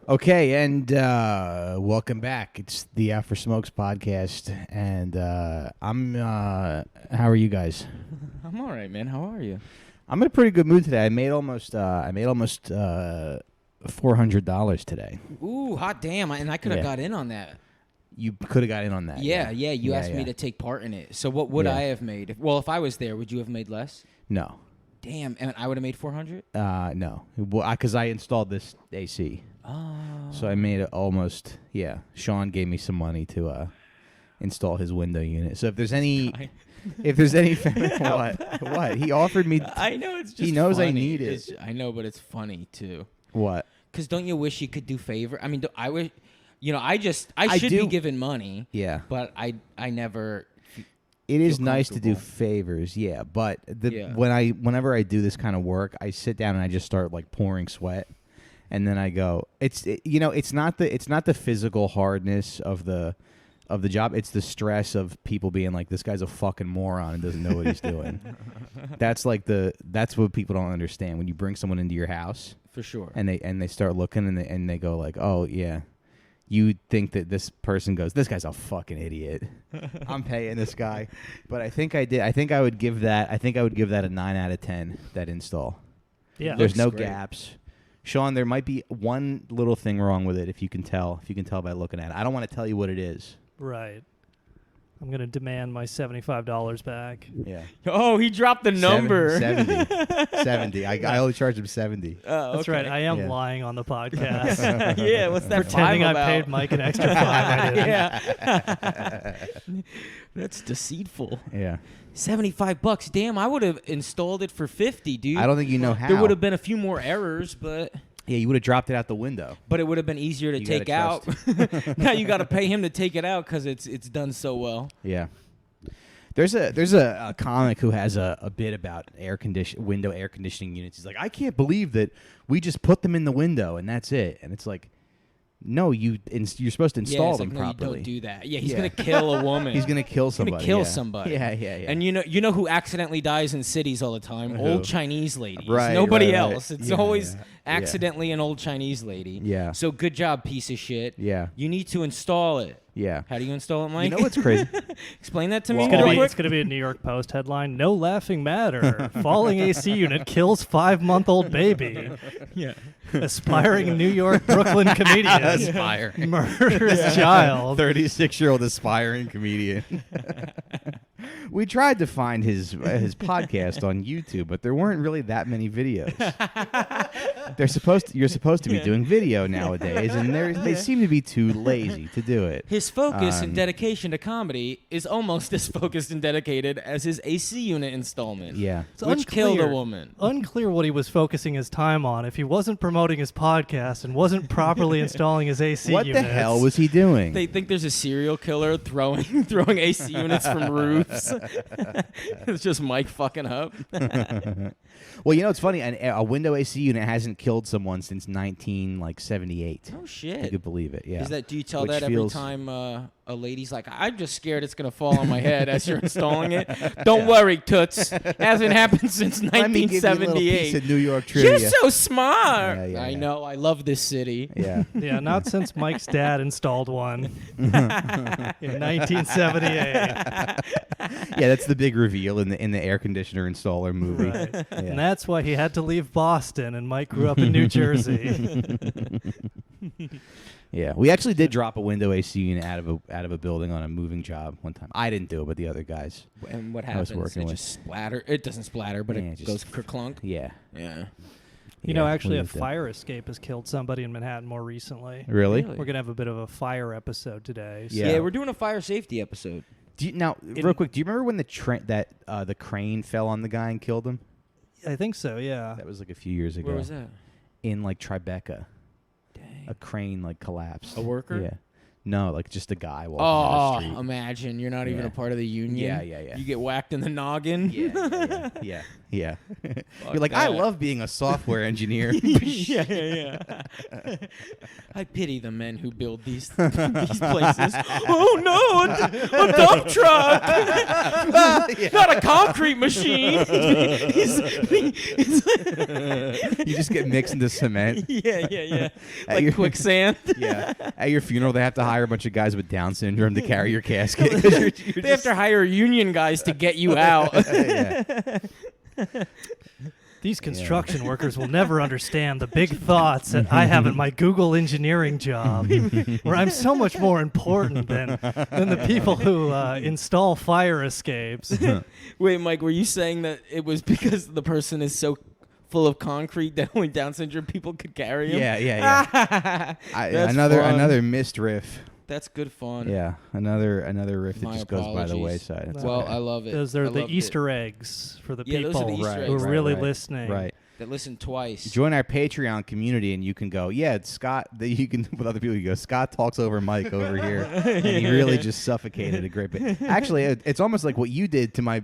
Okay, and welcome back. It's the After Smokes podcast, and I'm. How are you guys? I'm all right, man. How are you? I'm in a pretty good mood today. I made almost $400 today. Ooh, hot damn! And I could have got in on that. You could have got in on that. Yeah. You asked me to take part in it. So what would I have made? If I was there, would you have made less? No. Damn, and I would have made 400. No. Well, because I installed this AC. Oh. So I made it almost. Yeah. Sean gave me some money to install his window unit. So if there's any. What? He offered me. I know it's just. He knows funny. I need it. I know, but it's funny too. What? Because don't you wish you could do favor? I mean, I wish. I should be given money. Yeah. But I never. It is nice to do favors, yeah. But whenever I do this kind of work, I sit down and I just start like pouring sweat, and then I go. It's not the physical hardness of the job. It's the stress of people being like, this guy's a fucking moron and doesn't know what he's doing. That's what people don't understand when you bring someone into your house. For sure. And they start looking and they go like, oh yeah. You think that this person goes, this guy's a fucking idiot. I'm paying this guy. But I think I did. I think I would give that a 9 out of 10, that install. Yeah. There's no gaps. Sean, there might be one little thing wrong with it if you can tell by looking at it. I don't want to tell you what it is. Right. I'm going to demand my $75 back. Yeah. Oh, he dropped the number. 70. I only charged him 70. That's okay. Right. I am lying on the podcast. Yeah, what's that? Pretending I paid Mike an extra $5. I didn't. Yeah. That's deceitful. Yeah. $75. Damn, I would have installed it for 50, dude. I don't think you know how. There would have been a few more errors, but. Yeah, you would have dropped it out the window. But it would have been easier to take out. Now you got to pay him to take it out because it's done so well. Yeah. There's a comic who has a bit about window air conditioning units. He's like, I can't believe that we just put them in the window and that's it. And it's like, no, you're supposed to install them properly. You don't do that. Yeah, he's gonna kill a woman. He's gonna kill somebody. He's gonna kill somebody. Yeah. And you know who accidentally dies in cities all the time? Who? Old Chinese ladies. Right. Nobody else. It's always accidentally an old Chinese lady. Yeah. So good job, piece of shit. Yeah. You need to install it. Yeah. How do you install it, Mike? You know what's crazy? Explain that to me. It's going to be a New York Post headline. No laughing matter. Falling AC unit kills 5-month-old baby. Yeah. Aspiring New York, Brooklyn comedian. Aspiring. Murders child. 36-year-old aspiring comedian. We tried to find his podcast on YouTube, but there weren't really that many videos. You're supposed to be doing video nowadays, and they seem to be too lazy to do it. His focus and dedication to comedy is almost as focused and dedicated as his AC unit installment. Yeah. Which killed a woman. Unclear what he was focusing his time on if he wasn't promoting his podcast and wasn't properly installing his AC units. What the hell was he doing? They think there's a serial killer throwing AC units from roofs. It's just Mike fucking up. Well, it's funny. A window AC unit hasn't killed someone since 1978. Oh shit! You could believe it. Yeah. Do you tell that every time a lady's like, "I'm just scared it's gonna fall on my head" as you're installing it? Don't worry, toots. Hasn't happened since 1978. Let me give you a little piece of New York trivia. You're so smart. Yeah, I know. I love this city. Yeah. Yeah. Not since Mike's dad installed one in 1978. Yeah, that's the big reveal in the air conditioner installer movie. Right. Yeah. And that's why he had to leave Boston, and Mike grew up in New Jersey. Yeah, we actually did drop a window AC unit out of a building on a moving job one time. I didn't do it, but the other guys. And what happens? Just splatter. It doesn't splatter, but it goes kerclunk. Yeah. Yeah. Actually, a fire escape has killed somebody in Manhattan more recently. Really? We're gonna have a bit of a fire episode today. So. Yeah, we're doing a fire safety episode. Real quick, do you remember when the crane fell on the guy and killed him? I think so. Yeah. That was like a few years ago. Where was that? In like Tribeca. Dang. A crane collapsed. A worker? Yeah. No, like just a guy walking down the street. Imagine you're not even a part of the union. Yeah. You get whacked in the noggin. Yeah. Yeah. You're like, I love being a software engineer. yeah. I pity the men who build these places. Oh no, a dump truck, not a concrete machine. You just get mixed into cement. Yeah. Like quicksand. Yeah. At your funeral, they have to hire a bunch of guys with Down syndrome to carry your casket. You're they have to hire union guys to get you out. Yeah. These construction workers will never understand the big thoughts that I have in my Google engineering job, where I'm so much more important than the people who install fire escapes. Wait, Mike, were you saying that it was because the person is so full of concrete that only Down syndrome people could carry him? Yeah. Another missed riff. That's good fun. Yeah, another riff that My just goes by the apologies. wayside. It's Well, okay. I love it. Those are I the loved Easter eggs for the Yeah, those are people the Easter Right, who eggs. are really right. listening. Right. That listen twice. Join our Patreon community, and you can go. Yeah, it's Scott. You can with other people. You go. Scott talks over Mike over here, and he really just suffocated a great bit. Actually, it's almost like what you do to my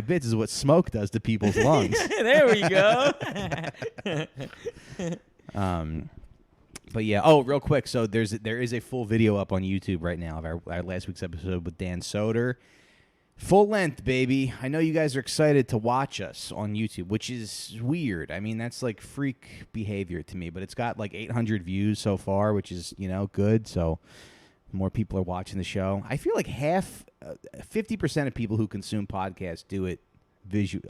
bits is what smoke does to people's lungs. There we go. But yeah. Oh, real quick. So there is a full video up on YouTube right now of our last week's episode with Dan Soder. Full length, baby. I know you guys are excited to watch us on YouTube, which is weird. I mean, that's like freak behavior to me, but it's got like 800 views so far, which is, good. So more people are watching the show. I feel like 50% of people who consume podcasts do it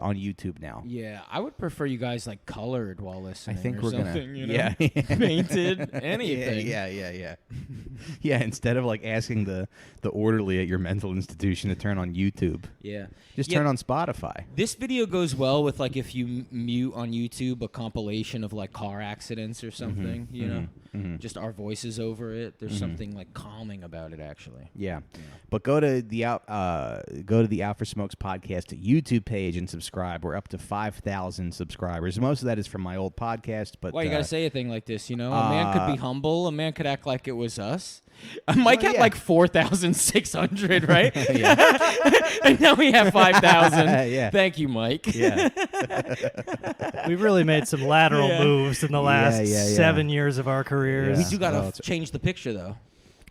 on YouTube now. Yeah, I would prefer you guys like colored while listening. I think or we're something, gonna, you know? yeah, painted, anything. Yeah. Yeah, instead of like asking the orderly at your mental institution to turn on YouTube, just turn on Spotify. This video goes well with like if you mute on YouTube a compilation of like car accidents or something, just our voices over it. There's something like calming about it, actually. Yeah. But go to the Out for Smokes podcast YouTube page and subscribe. We're up to 5,000 subscribers. Most of that is from my old podcast, but Why you gotta say a thing like this? A man could be humble. A man could act like it was us. Mike had like 4,600, right? And now we have 5,000. Yeah. Thank you, Mike. Yeah. We've really made some lateral moves in the last Yeah. 7 years of our careers. We do gotta change the picture though.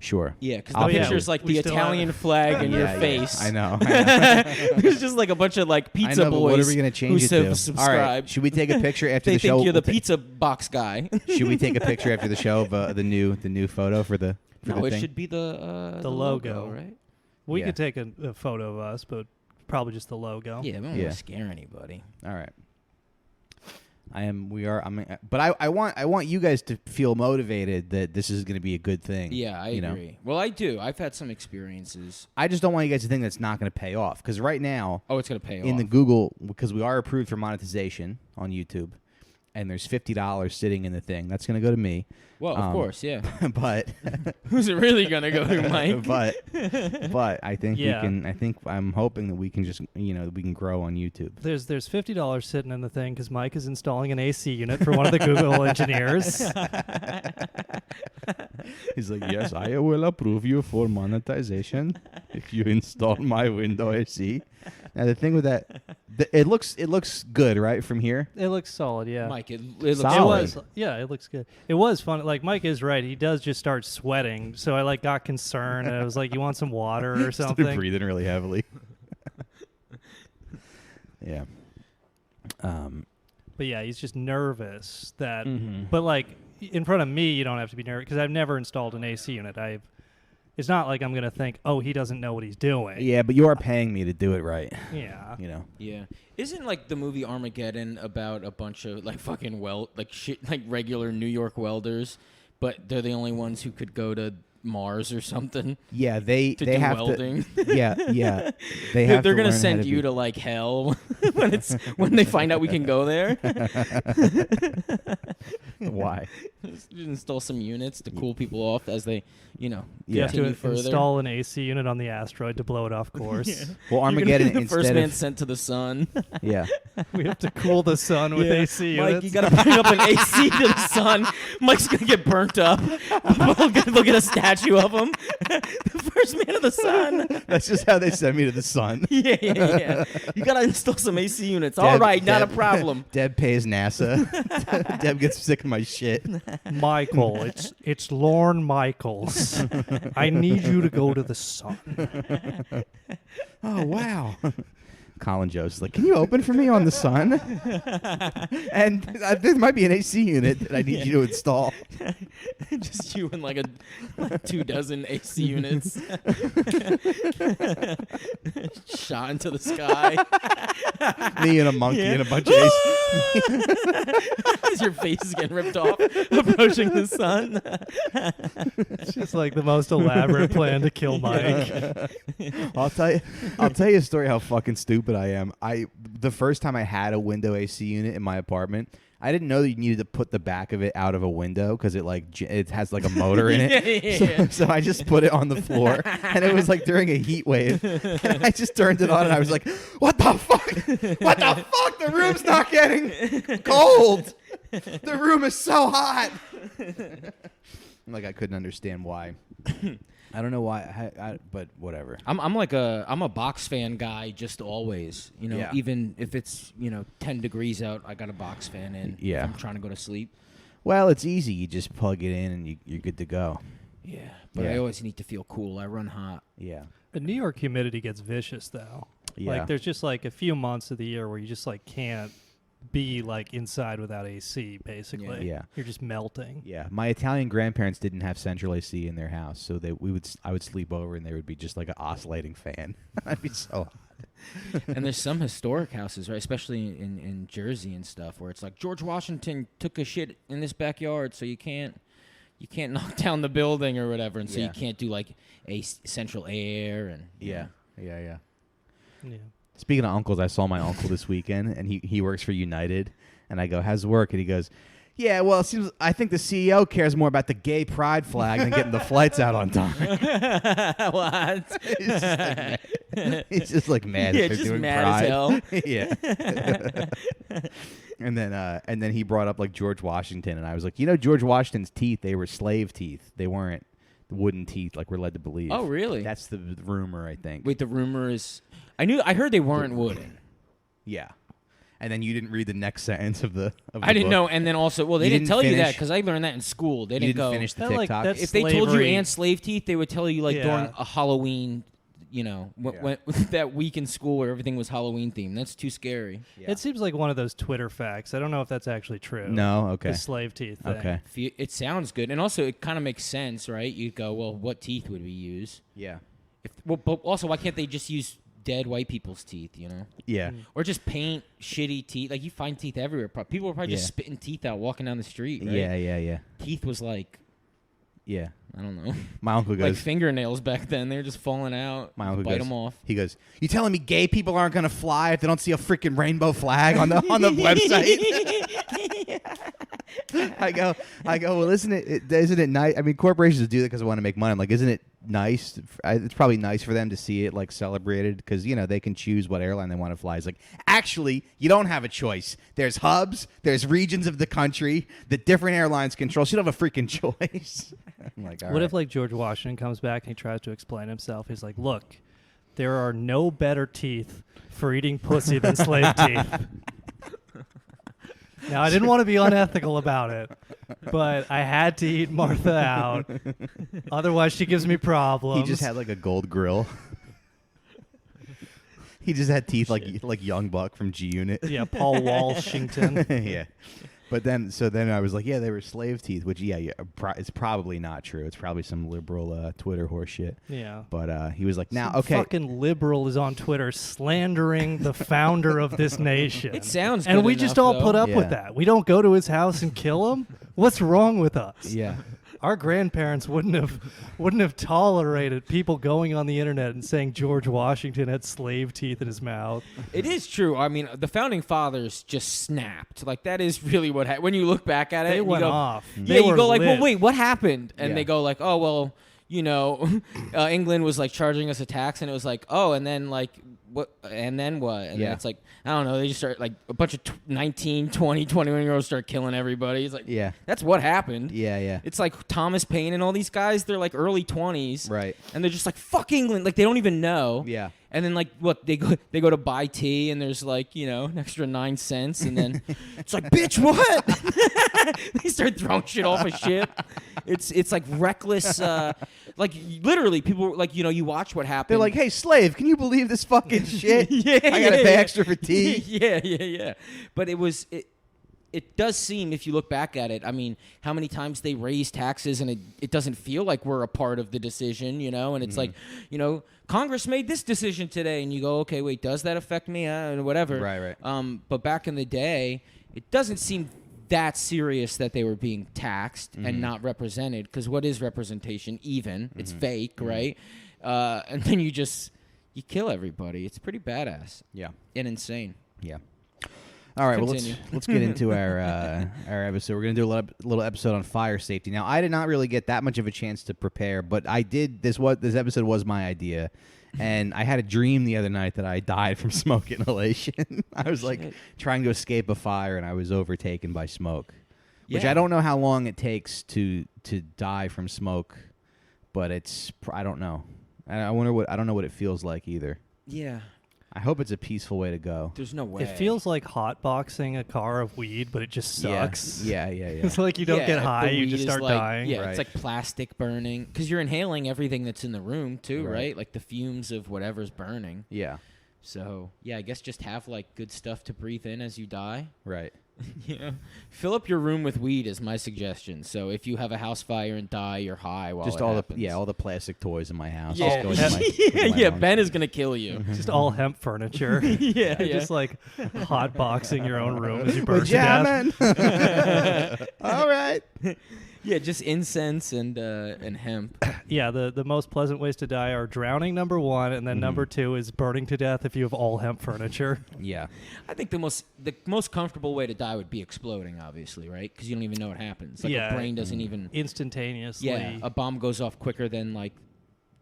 Sure. Yeah, because the picture's like the Italian flag and your face. I know. There's just like a bunch of like pizza boys. What are we gonna change it to? Subscribe. All right. Should we take a picture after They the show? think you're the pizza box guy. Should we take a picture after the show of the new photo for the No, it thing? should be the logo, right? We Yeah. could take a photo of us, but probably just the logo. Yeah, we don't want to scare anybody. All right. But I want you guys to feel motivated that this is going to be a good thing. Yeah, I agree. Well, I do. I've had some experiences. I just don't want you guys to think that's not going to pay off, because right now, it's going to pay off. in the Google, because we are approved for monetization on YouTube, and there's $50 sitting in the thing. That's going to go to me. Well, of course, yeah. But who's it really going to go to, Mike? but I think Yeah. we can. I'm hoping that we can just we can grow on YouTube. There's $50 sitting in the thing because Mike is installing an AC unit for one of the Google engineers. He's like, yes, I will approve you for monetization if you install my window AC. Now the thing with that, it looks good, right, from here. It looks solid, yeah. Mike, it looks Solid. It looks good. It was fun. Like Mike is right. He does just start sweating. So I got concerned and I was like, "You want some water or something?" Started breathing really heavily. Yeah. But yeah, he's just nervous that. But like in front of me, you don't have to be nervous because I've never installed an AC unit. It's not like I'm gonna think, "Oh, he doesn't know what he's doing." Yeah, but you are paying me to do it right. Yeah. Yeah. Isn't like the movie Armageddon about a bunch of like fucking regular New York welders, but they're the only ones who could go to Mars or something? Yeah, they do have welding. to. Yeah. They're gonna send you to like hell when they find out we can go there. Why? Just install some units to cool people off as they, You have to continue further. install an AC unit on the asteroid to blow it off course. Yeah. Well, You're Armageddon gonna be the first instead man of sent to the sun. yeah. We have to cool the sun with AC Mike, units. you gotta bring up an AC to the sun. Mike's gonna get burnt up. They'll get a statue statue of him. The first man of the sun. That's just how they send me to the sun. Yeah. You got to install some AC units. All right, not a problem. Deb pays NASA. Deb gets sick of my shit. Michael, it's Lorne Michaels. I need you to go to the sun. Oh, wow. Colin Joe's like, can you open for me on the sun? And there might be an AC unit that I need you to install. Just you and like 24 AC units shot into the sky. Me and a monkey and a bunch of AC. As your face is getting ripped off, approaching the sun. It's just like the most elaborate plan to kill Mike. I'll tell you a story how fucking stupid I am. The first time I had a window AC unit in my apartment, I didn't know that you needed to put the back of it out of a window because it has like a motor in it. So I just put it on the floor, and it was like during a heat wave. And I just turned it on, and I was like, "What the fuck? What the fuck? The room's not getting cold. The room is so hot." Like I couldn't understand why. I don't know why, but whatever. I'm a box fan guy just always. Even if it's 10 degrees out, I got a box fan in. Yeah. If I'm trying to go to sleep. Well, it's easy. You just plug it in and you're good to go. Yeah, but I always need to feel cool. I run hot. Yeah. The New York humidity gets vicious though. Yeah. Like there's just like a few months of the year where you just like can't be like inside without AC basically. Yeah. You're just melting. Yeah. My Italian grandparents didn't have central AC in their house, so I would sleep over and there would be just like an oscillating fan. I'd be so hot. And there's some historic houses, right? Especially in Jersey and stuff, where it's like George Washington took a shit in this backyard, so you can't knock down the building or whatever, and so you can't do like a central air and Yeah. Yeah. Speaking of uncles, I saw my uncle this weekend, and he works for United, and I go, "How's work?" And he goes, "Yeah, well, I think the CEO cares more about the gay pride flag than getting the flights out on time." What? He's just like mad. Yeah, if they're just doing mad pride. as hell. Yeah. And then he brought up like George Washington, and I was like, George Washington's teeth, they were slave teeth. They weren't wooden teeth like we're led to believe. Oh, really? That's the rumor, I think. Wait, the rumor is... I heard they weren't wooden. Yeah. And then you didn't read the next sentence of the I didn't book. know. And then also, well, they You didn't didn't tell you that finish- because I learned that in school. They You didn't didn't go... finish the That, like, TikTok. that's If they told you slavery. and slave teeth, they would tell you like Yeah. during a Halloween, when that week in school where everything was Halloween themed. That's too scary. Yeah. It seems like one of those Twitter facts. I don't know if that's actually true. No? Okay. The slave teeth thing. Okay. It sounds good, and also it kind of makes sense, right? You go, well, what teeth would we use? Yeah. But also, why can't they just use dead white people's teeth? Yeah. Or just paint shitty teeth. Like you find teeth everywhere. People were probably just spitting teeth out walking down the street. Right? Yeah. Teeth was like, Yeah. I don't know, My uncle like goes, fingernails back then. They were just falling out. my uncle bite goes, them off. He goes, "You telling me gay people aren't gonna fly if they don't see a freaking rainbow flag on the website?" I go. Well, isn't it nice? I mean, corporations do that because they want to make money. I'm like, isn't it nice? It's probably nice for them to see it like celebrated because they can choose what airline they want to fly. It's like, actually, you don't have a choice. There's hubs, there's regions of the country that different airlines control. So you don't have a freaking choice. I'm like, all What right. if like George Washington comes back and he tries to explain himself? He's like, look, there are no better teeth for eating pussy than slave teeth. Now, I didn't want to be unethical about it, but I had to eat Martha out. Otherwise, she gives me problems. He just had like a gold grill. He just had teeth like Young Buck from G Unit. Yeah, Paul Washington. Yeah. But then I was like, yeah, they were slave teeth, which it's probably not true. It's probably some liberal Twitter horse shit. Yeah. But he was like, now, Some okay. fucking liberal is on Twitter slandering the founder of this nation. It sounds and good we enough, just all though. put up Yeah. with that. We don't go to his house and kill him. What's wrong with us? Yeah. Our grandparents wouldn't have tolerated people going on the internet and saying George Washington had slave teeth in his mouth. It is true. I mean, the founding fathers just snapped. Like that is really what happened. When you look back at it, They you went go, off. Yeah, They you were go like, well, lit. wait, what happened? And Yeah. they go like, oh, well, England was like charging us a tax, and it was like, oh, and then like what? And then what? And Yeah. then it's like, I don't know. They just start like a bunch of 19, 20, 21-year-olds start killing everybody. It's like, Yeah. that's what happened. Yeah. It's like Thomas Paine and all these guys. They're like early 20s, Right. and they're just like, fuck England. Like they don't even know. Yeah. And then like what they go to buy tea and there's like, you know, an extra 9 cents and then it's like, bitch, what? They start throwing shit off a ship. It's like reckless like literally people like, you know, you watch what happened. They're like, hey, slave, can you believe this fucking shit? Yeah, I gotta pay extra for tea. yeah. But it does seem, if you look back at it, I mean, how many times they raise taxes and it doesn't feel like we're a part of the decision, you know? And it's like, you know, Congress made this decision today, and you go, okay, wait, does that affect me? Whatever. Right. But back in the day, it doesn't seem that serious that they were being taxed and not represented, because what is representation even? It's fake, right? And then you kill everybody. It's pretty badass. Yeah. And insane. Yeah. All right, Continue. well, let's get into our episode. We're going to do a little episode on fire safety. Now, I did not really get that much of a chance to prepare, but I did. This episode was my idea, and I had a dream the other night that I died from smoke inhalation. I was like trying to escape a fire, and I was overtaken by smoke. Which Yeah. I don't know how long it takes to die from smoke, but I don't know. I don't know what it feels like either. Yeah. I hope it's a peaceful way to go. There's no way. It feels like hotboxing a car of weed, but it just sucks. Yeah. It's like you don't get high, you just start dying. Yeah, Right. it's like plastic burning because you're inhaling everything that's in the room too, Right. right? Like the fumes of whatever's burning. Yeah. So yeah, I guess just have like good stuff to breathe in as you die. Right. Yeah. Fill up your room with weed is my suggestion. So if you have a house fire and die, you're high while Just it all happens. the plastic toys in my house. Yeah. Just go into my lungs. Ben is gonna kill you. Just all hemp furniture. Yeah. Just like hotboxing your own room as you burn to death. Jamming. All right. Yeah, just incense and hemp. Yeah, the most pleasant ways to die are drowning, number one, and then number two is burning to death if you have all hemp furniture. Yeah. I think the most comfortable way to die would be exploding, obviously, right? Because you don't even know what happens. Like Yeah. a brain doesn't even. Instantaneously. Yeah, a bomb goes off quicker than like,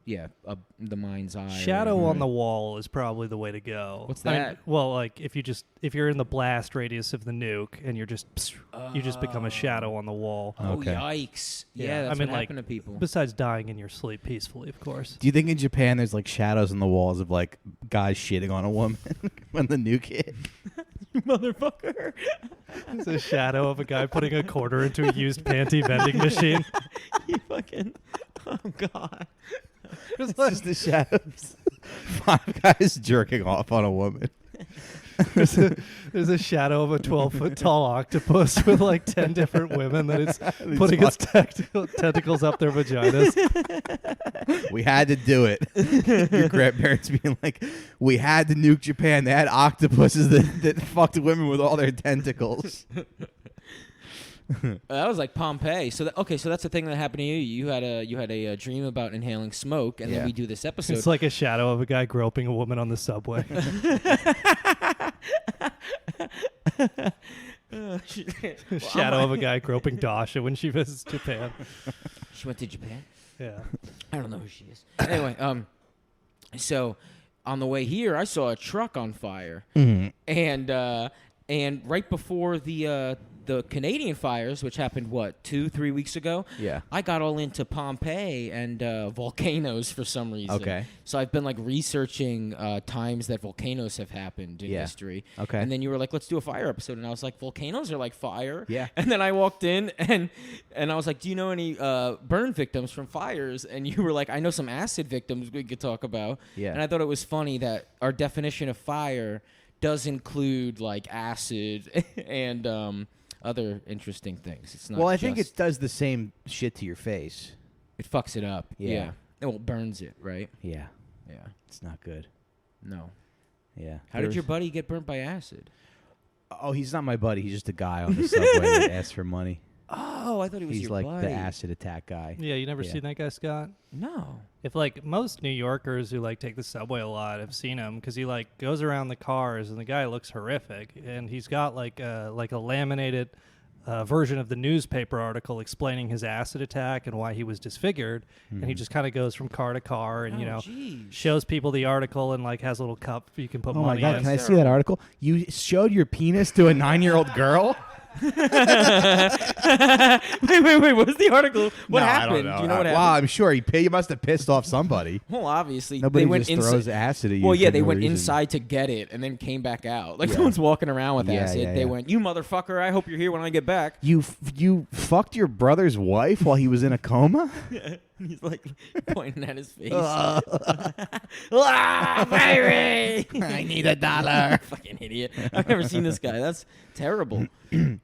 the mind's eye. or Shadow whatever. on the wall is probably the way to go. What's I mean, that? well, like if you're in the blast radius of the nuke and you just become a shadow on the wall. Oh Okay. yikes! Yeah, Yeah, that's I mean, what like, happened to people. Besides dying in your sleep peacefully, of course. Do you think in Japan there's like shadows on the walls of like guys shitting on a woman when the nuke hit? Motherfucker! It's a shadow of a guy putting a quarter into a used panty vending machine. You fucking. Oh god. It's just the shadows. 5 guys jerking off on a woman. There's a shadow of a 12-foot tall octopus with like 10 different women that it's putting its tentacles up their vaginas. We had to do it. Your grandparents being like, we had to nuke Japan. They had octopuses that fucked women with all their tentacles. That was like Pompeii. So so that's the thing that happened to you. You had a dream about inhaling smoke, and Yeah. then we do this episode. It's like a shadow of a guy groping a woman on the subway. Shadow of a guy groping Dasha when she visits Japan. She went to Japan. Yeah. I don't know who she is. Anyway, so on the way here, I saw a truck on fire, and right before the Canadian fires, which happened 2-3 weeks ago, Yeah. I got all into Pompeii and volcanoes for some reason. Okay. So I've been like researching times that volcanoes have happened in Yeah. history. Okay. And then you were like, let's do a fire episode, and I was like, volcanoes are like fire. Yeah. And then I walked in and I was like, do you know any burn victims from fires? And you were like, I know some acid victims we could talk about. Yeah. And I thought it was funny that our definition of fire does include like acid and other interesting things. It's not. Well, I think just- it does the same shit to your face. it fucks it up. Yeah. Yeah. Well, it burns it, right? Yeah. Yeah. It's not good. No. Yeah. How did your buddy get burnt by acid? Oh, he's not my buddy. He's just a guy on the subway that asks for money. Oh, I thought he was He's your like buddy. the acid attack guy. Yeah, you never Yeah. seen that guy, Scott? No. If like most New Yorkers who like take the subway a lot have seen him because he like goes around the cars and the guy looks horrific and he's got like a laminated version of the newspaper article explaining his acid attack and why he was disfigured. And he just kind of goes from car to car and, shows people the article and like has a little cup you can put money in. Oh my God, can I see that article? You showed your penis to a 9-year-old girl? wait, what was the article? What happened? I don't know. Do you know what happened? Wow, I'm sure you must have pissed off somebody. Well, obviously. Nobody they went just throws acid at you. Well, yeah, for they no went reason. inside to get it and then came back out. Like, someone's walking around with acid. They went, "You motherfucker, I hope you're here when I get back." You fucked your brother's wife while he was in a coma? He's like pointing at his face. Baby! I need $1. Fucking idiot. I've never seen this guy. That's terrible.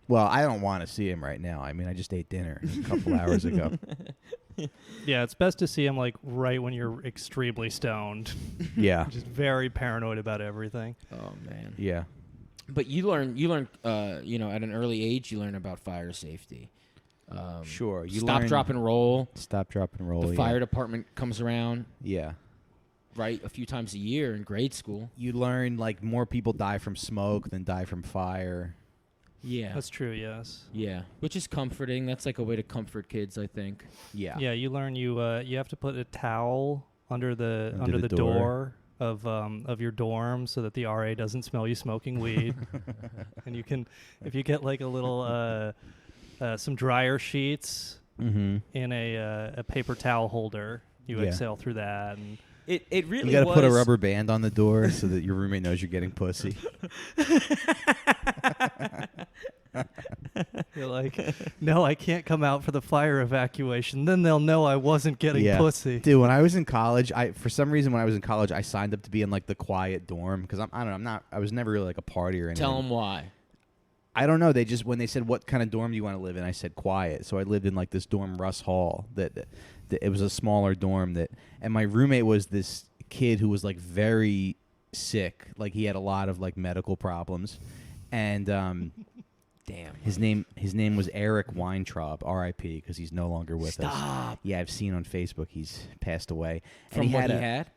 Well, I don't want to see him right now. I mean, I just ate dinner a couple hours ago. Yeah, it's best to see him like right when you're extremely stoned. Yeah. Just very paranoid about everything. Oh, man. Yeah. But you learn, at an early age, you learn about fire safety. Sure. You Stop, drop, and roll. Stop, drop, and roll. The fire department comes around. Yeah. Right, a few times a year in grade school. You learn like more people die from smoke than die from fire. Yeah. That's true, yes. Yeah, which is comforting. That's like a way to comfort kids, I think. Yeah. Yeah, you learn you have to put a towel under the door. door of your dorm so that the RA doesn't smell you smoking weed. And you can, if you get like a little some dryer sheets in a paper towel holder, you exhale through that. And it really you got to put a rubber band on the door so that your roommate knows you're getting pussy. You're like, no, I can't come out for the fire evacuation. Then they'll know I wasn't getting pussy. Dude, when I was in college, for some reason when I was in college, I signed up to be in like the quiet dorm because I was never really like a partier or anything. Tell them why. I don't know. When they said what kind of dorm do you want to live in, I said quiet. So I lived in like this dorm, Russ Hall. That it was a smaller dorm and my roommate was this kid who was like very sick. Like he had a lot of like medical problems, and damn, his name was Eric Weintraub, R.I.P. because he's no longer with us. Stop. Yeah, I've seen on Facebook he's passed away. From and what he had?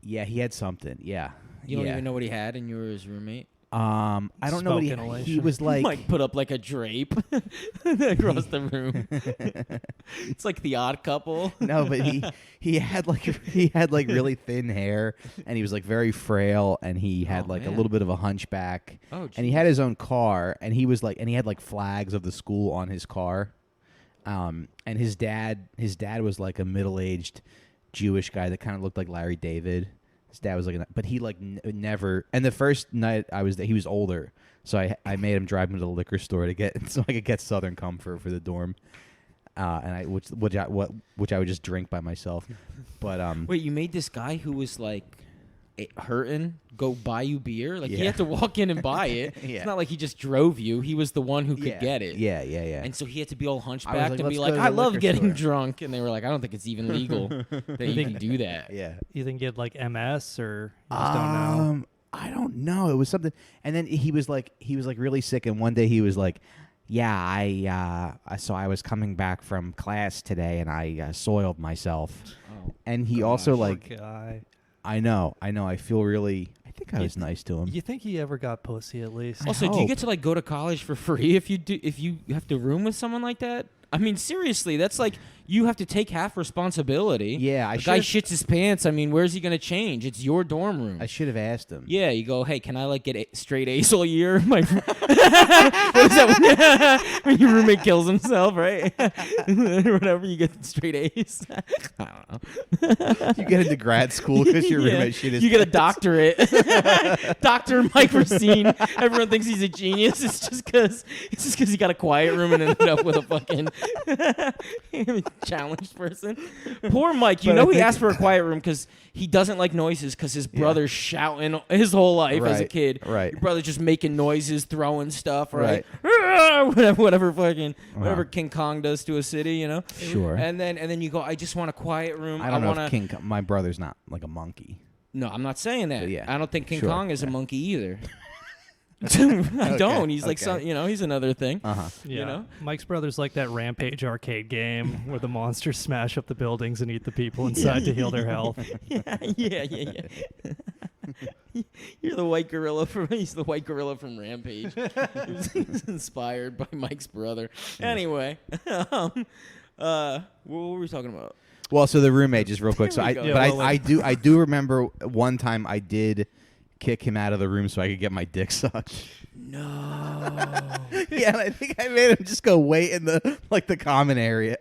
Yeah, he had something. Yeah. You don't even know what he had, and you were his roommate. I don't know what he was like. Might put up like a drape across the room. It's like The Odd Couple. No, but he had like really thin hair, and he was like very frail, and he had a little bit of a hunchback. Oh, geez. And he had his own car, and he had like flags of the school on his car. And his dad was like a middle-aged Jewish guy that kind of looked like Larry David. His dad was like, but he like never. And the first night I was there, he was older, so I made him drive me to the liquor store so I could get Southern Comfort for the dorm, and which I would just drink by myself. But wait, you made this guy who was like hurting go buy you beer? Like he had to walk in and buy it. It's not like he just drove you. He was the one who could get it. Yeah. And so he had to be all hunchbacked and be "Let's like, go to I the love liquor getting store." drunk. And they were like, I don't think it's even legal that you can do that. Yeah. You think he had like MS or you just don't know? I don't know. It was something. And then he was like really sick. And one day he was like, yeah, so I was coming back from class today and I soiled myself. Oh, and he also Poor like, guy. I know. I feel really. I think I was nice to him. You think he ever got pussy at least? Also, do you get to like go to college for free if you have to room with someone like that? I mean, seriously, that's like you have to take half responsibility. Yeah, the guy shits his pants. I mean, where's he gonna change? It's your dorm room. I should have asked him. Yeah, you go, hey, can I like get straight A's all year? What is that when your roommate kills himself, right? Or whatever, you get straight A's. I don't know. You get into grad school because your roommate shit his You get a pants. doctorate. Dr. Mike Racine. Everyone thinks he's a genius. It's just because he got a quiet room and ended up with a fucking challenged person. Poor Mike. You know he asked for a quiet room because he doesn't like noises because his brother's shouting his whole life as a kid. Right. Your brother's just making noises, throwing stuff, right? Whatever King Kong does to a city, you know? Sure. And then you go, I just want a quiet room. I don't know if my brother's not like a monkey. No, I'm not saying that. Yeah. I don't think King Kong is a monkey either. I don't. He's like some, he's another thing. Uh-huh. Yeah. You know? Mike's brother's like that Rampage arcade game where the monsters smash up the buildings and eat the people inside to heal their health. Yeah. You're the white gorilla he's the white gorilla from Rampage. He's inspired by Mike's brother. Anyway, what were we talking about? Well, so the roommate, just real quick. So I do remember one time I did kick him out of the room so I could get my dick sucked. No. Yeah, and I think I made him just go wait in the common area.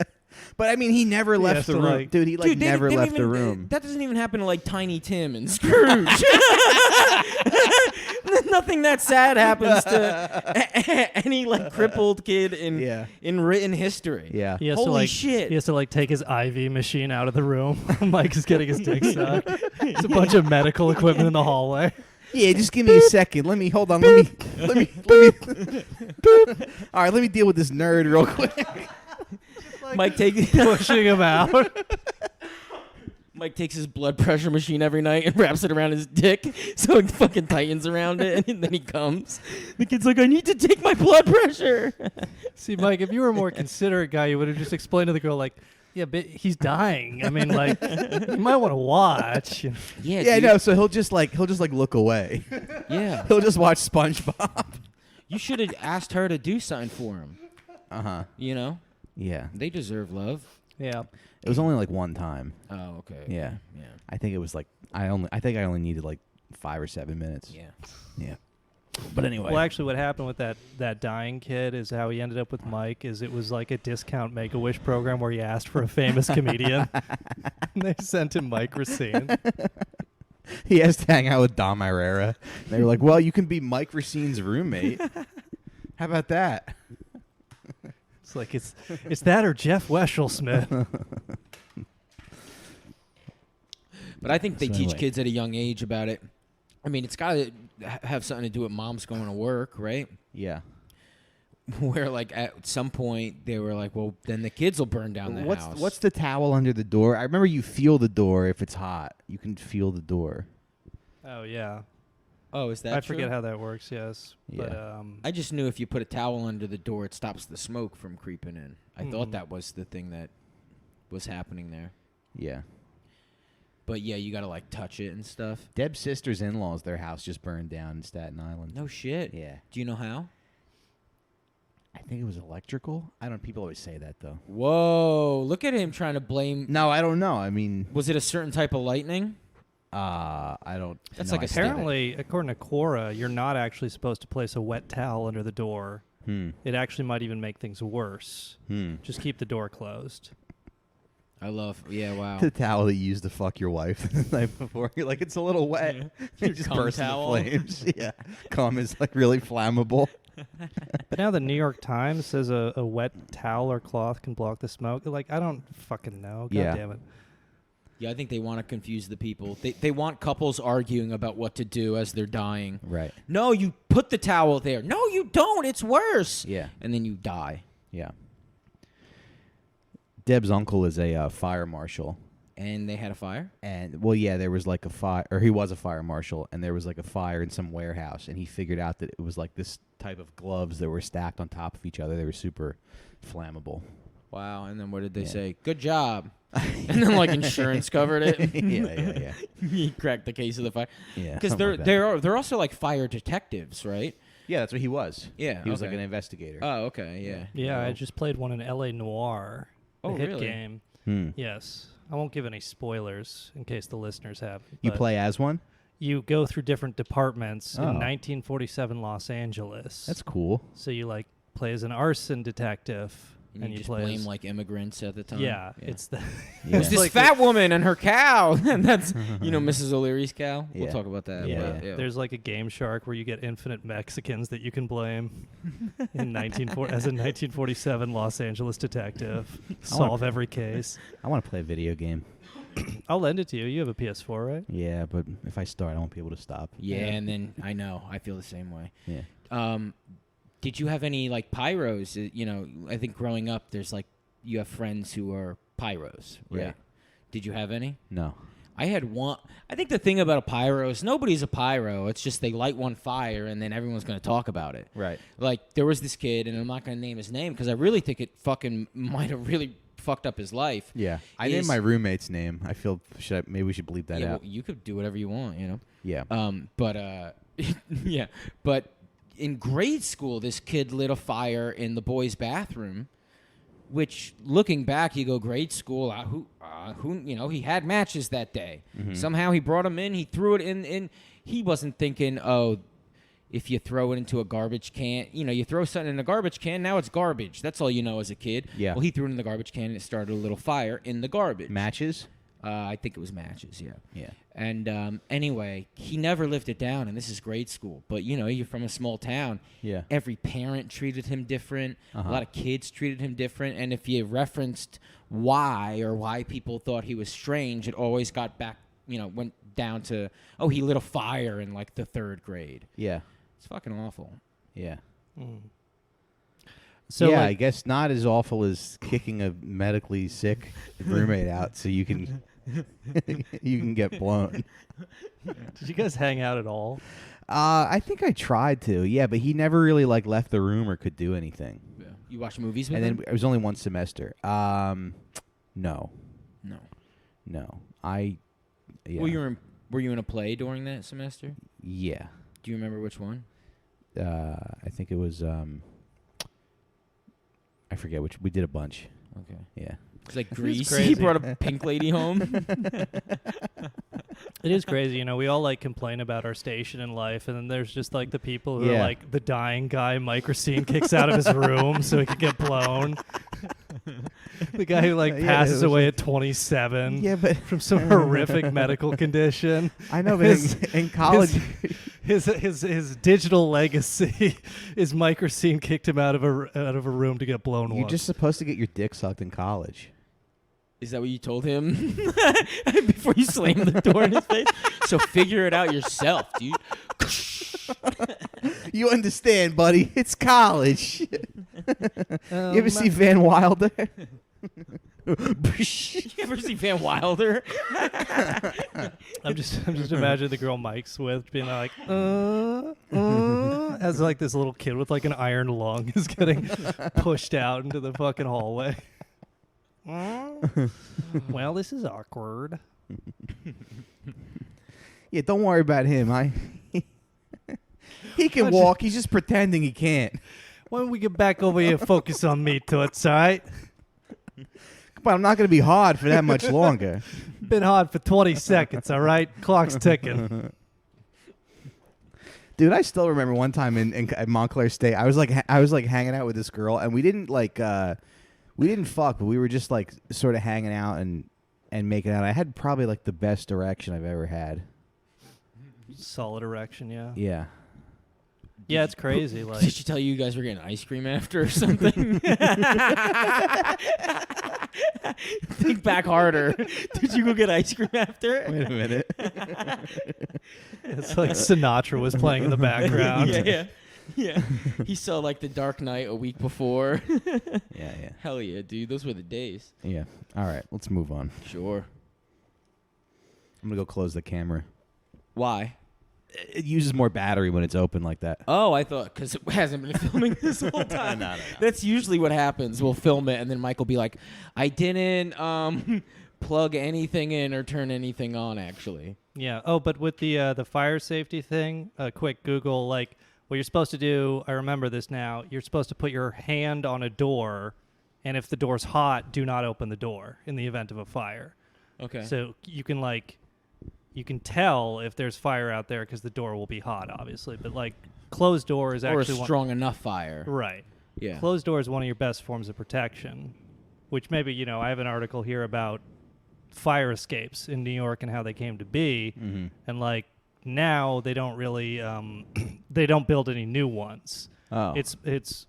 But I mean, he never left the room, dude. He never left the room. That doesn't even happen to like Tiny Tim and Scrooge. Nothing that sad happens to any like crippled kid in written history. Yeah. Holy shit. He has to take his IV machine out of the room. Mike is getting his dick sucked. There's a bunch of medical equipment in the hallway. Yeah, just give me a second. Let me hold on. Let me. Boop. All right, let me deal with this nerd real quick. Mike takes pushing him out. Mike takes his blood pressure machine every night and wraps it around his dick so it fucking tightens around it, and then he comes. The kid's like, I need to take my blood pressure. See, Mike, if you were a more considerate guy, you would have just explained to the girl, like, yeah, but he's dying. I mean, like, you might want to watch. Yeah, no. So he'll just look away. Yeah, he'll just watch SpongeBob. You should have asked her to do something for him. You know? Yeah. They deserve love. Yeah. It was only like one time. Oh, okay. Yeah. Yeah. I think it was like I only needed like 5 or 7 minutes. Yeah. Yeah. But anyway. Well, actually, what happened with that dying kid is how he ended up with Mike. Is it was like a discount Make-A-Wish program where he asked for a famous comedian, and they sent him Mike Racine. He has to hang out with Dom Irrera. They were like, "Well, you can be Mike Racine's roommate. How about that?" It's like it's that or Jeff Wesselschmidt. But I think they So teach anyway. kids at a young age about it. I mean, it's got to have something to do with moms going to work, right? Yeah. Where, like, at some point, they were like, well, then the kids will burn down the house. What's the towel under the door? I remember you feel the door if it's hot. You can feel the door. Oh yeah. Oh, is that I true? forget how that works. Yes. Yeah. But I just knew if you put a towel under the door, it stops the smoke from creeping in. I thought that was the thing that was happening there. Yeah. But, yeah, you got to, like, touch it and stuff. Deb's sister's in-laws, their house just burned down in Staten Island. No shit. Yeah. Do you know how? I think it was electrical. I don't. People always say that though. Whoa! Look at him trying to blame. No, I don't know. I mean, Was it a certain type of lightning? I don't. That's no, like a I still- apparently, according to Quora, you're not actually supposed to place a wet towel under the door. It actually might even make things worse. Just keep the door closed. I love. Yeah, wow. The towel that you used to fuck your wife the night before. You're like, it's a little wet. Your It just cum bursts into towel. flames. Yeah, cum is like really flammable. But now the New York Times says a wet towel or cloth can block the smoke. Like, I don't fucking know. God Yeah. damn it. Yeah, I think they want to confuse the people. They want couples arguing about what to do as they're dying. Right. No, you put the towel there. No, you don't. It's worse. Yeah. And then you die. Yeah. Deb's uncle is a fire marshal. And they had a fire? And, well, yeah, there was like a fire, or he was a fire marshal, and there was like a fire in some warehouse, and he figured out that it was like this type of gloves that were stacked on top of each other. They were super flammable. Wow. And then what did they say? Good job. And then, like, insurance covered it. Yeah. He cracked the case of the fire. Yeah. Because something like that. they're also, like, fire detectives, right? Yeah, that's what he was. Yeah, He was like okay. an investigator. Oh, okay, yeah. Yeah, I Well, just played one in L.A. Noire, the Oh, hit really? game. Yes. I won't give any spoilers in case the listeners have. You but play as one? You go through different departments in Oh. 1947 Los Angeles. That's cool. So you like play as an arson detective, and you just play blame, as, like, immigrants at the time? yeah, it's the Yeah. It's this like fat woman and her cow. And that's, Mrs. O'Leary's cow. We'll Yeah. talk about that. yeah. but, There's like a game shark where you get infinite Mexicans that you can blame in 1947 Los Angeles detective. Solve every case. I want to play a video game. I'll lend it to you. You have a PS4, right? Yeah, but if I start, I won't be able to stop. Yeah, and then I know. I feel the same way. Yeah. Did you have any, like, pyros? I think growing up, there's, like, you have friends who are pyros, right? Yeah. Did you have any? No. I had one. I think the thing about a pyro is nobody's a pyro. It's just they light one fire and then everyone's going to talk about it. Right. Like, there was this kid, and I'm not going to name his name because I really think it fucking might have really fucked up his life. Yeah, I named my roommate's name. I feel maybe we should bleep that out. Well, you could do whatever you want, you know. Yeah. Yeah, but in grade school, this kid lit a fire in the boys' bathroom. Which, looking back, you go, grade school. Who you know, he had matches that day. Mm-hmm. Somehow he brought them in. He threw it in. He wasn't thinking, oh, if you throw it into a garbage can, you know, you throw something in a garbage can, now it's garbage. That's all you know as a kid. Yeah. Well, he threw it in the garbage can and it started a little fire in the garbage. Matches? I think it was matches, yeah. Yeah. And anyway, he never lived it down, and this is grade school. But, you know, you're from a small town. Yeah. Every parent treated him different. A lot of kids treated him different. And if you referenced why people thought he was strange, it always got back, you know, went down to, oh, he lit a fire in, like, the 3rd grade. Yeah. It's fucking awful. Yeah. Mm. So yeah, I guess not as awful as kicking a medically sick roommate out so you can you can get blown. Did you guys hang out at all? I think I tried to. Yeah, but he never really like left the room or could do anything. Yeah. You watch movies with and him? then it was only one semester. No. Yeah. Well, were you in a play during that semester? Yeah. Do you remember which one? I think it was I forget which. We did a bunch. Okay. Yeah. It's like Grease. He brought a pink lady home. It is crazy, you know. We all like complain about our station in life, and then there's just like the people who are like the dying guy microscene kicks out of his room so he can get blown. The guy who like passes away at 27 but from some horrific medical condition. I know, but in college, his digital legacy is microscene kicked him out of a room to get blown. You're just supposed to get your dick sucked in college. Is that what you told him before you slammed the door in his face? So figure it out yourself, dude. You understand, buddy? It's college. You ever see Van Wilder? You ever see Van Wilder? I'm just imagining the girl Mike's with being like, as like this little kid with like an iron lung is getting pushed out into the fucking hallway. Well, this is awkward. Yeah, don't worry about him. He can walk. He's just pretending he can't. Why don't we get back over here and focus on me, Toots, all right? But I'm not going to be hard for that much longer. Been hard for 20 seconds, all right? Clock's ticking. Dude, I still remember one time at Montclair State. I was like hanging out with this girl, and we didn't fuck, but we were just like sort of hanging out and making out. I had probably like the best erection I've ever had. Solid erection, yeah. Yeah. Yeah, it's crazy. Like, did she tell you guys were getting ice cream after or something? Think back harder. Did you go get ice cream after? Wait a minute. It's like Sinatra was playing in the background. Yeah. He saw like The Dark Knight a week before. Yeah. Hell yeah, dude. Those were the days. Yeah. All right, let's move on. Sure. I'm going to go close the camera. Why? It uses more battery when it's open like that. Oh, I thought because it hasn't been filming this whole time. No. That's usually what happens. We'll film it, and then Mike will be like, I didn't plug anything in or turn anything on, actually. Yeah. Oh, but with the fire safety thing, quick Google, like, what you're supposed to do, I remember this now, you're supposed to put your hand on a door, and if the door's hot, do not open the door in the event of a fire. Okay. So you can, like, you can tell if there's fire out there because the door will be hot, obviously. But, like, closed door is actually... Or a strong enough fire. Right. Yeah. Closed door is one of your best forms of protection, which maybe, you know, I have an article here about fire escapes in New York and how they came to be. Mm-hmm. And, like, now they don't really... they don't build any new ones. Oh. It's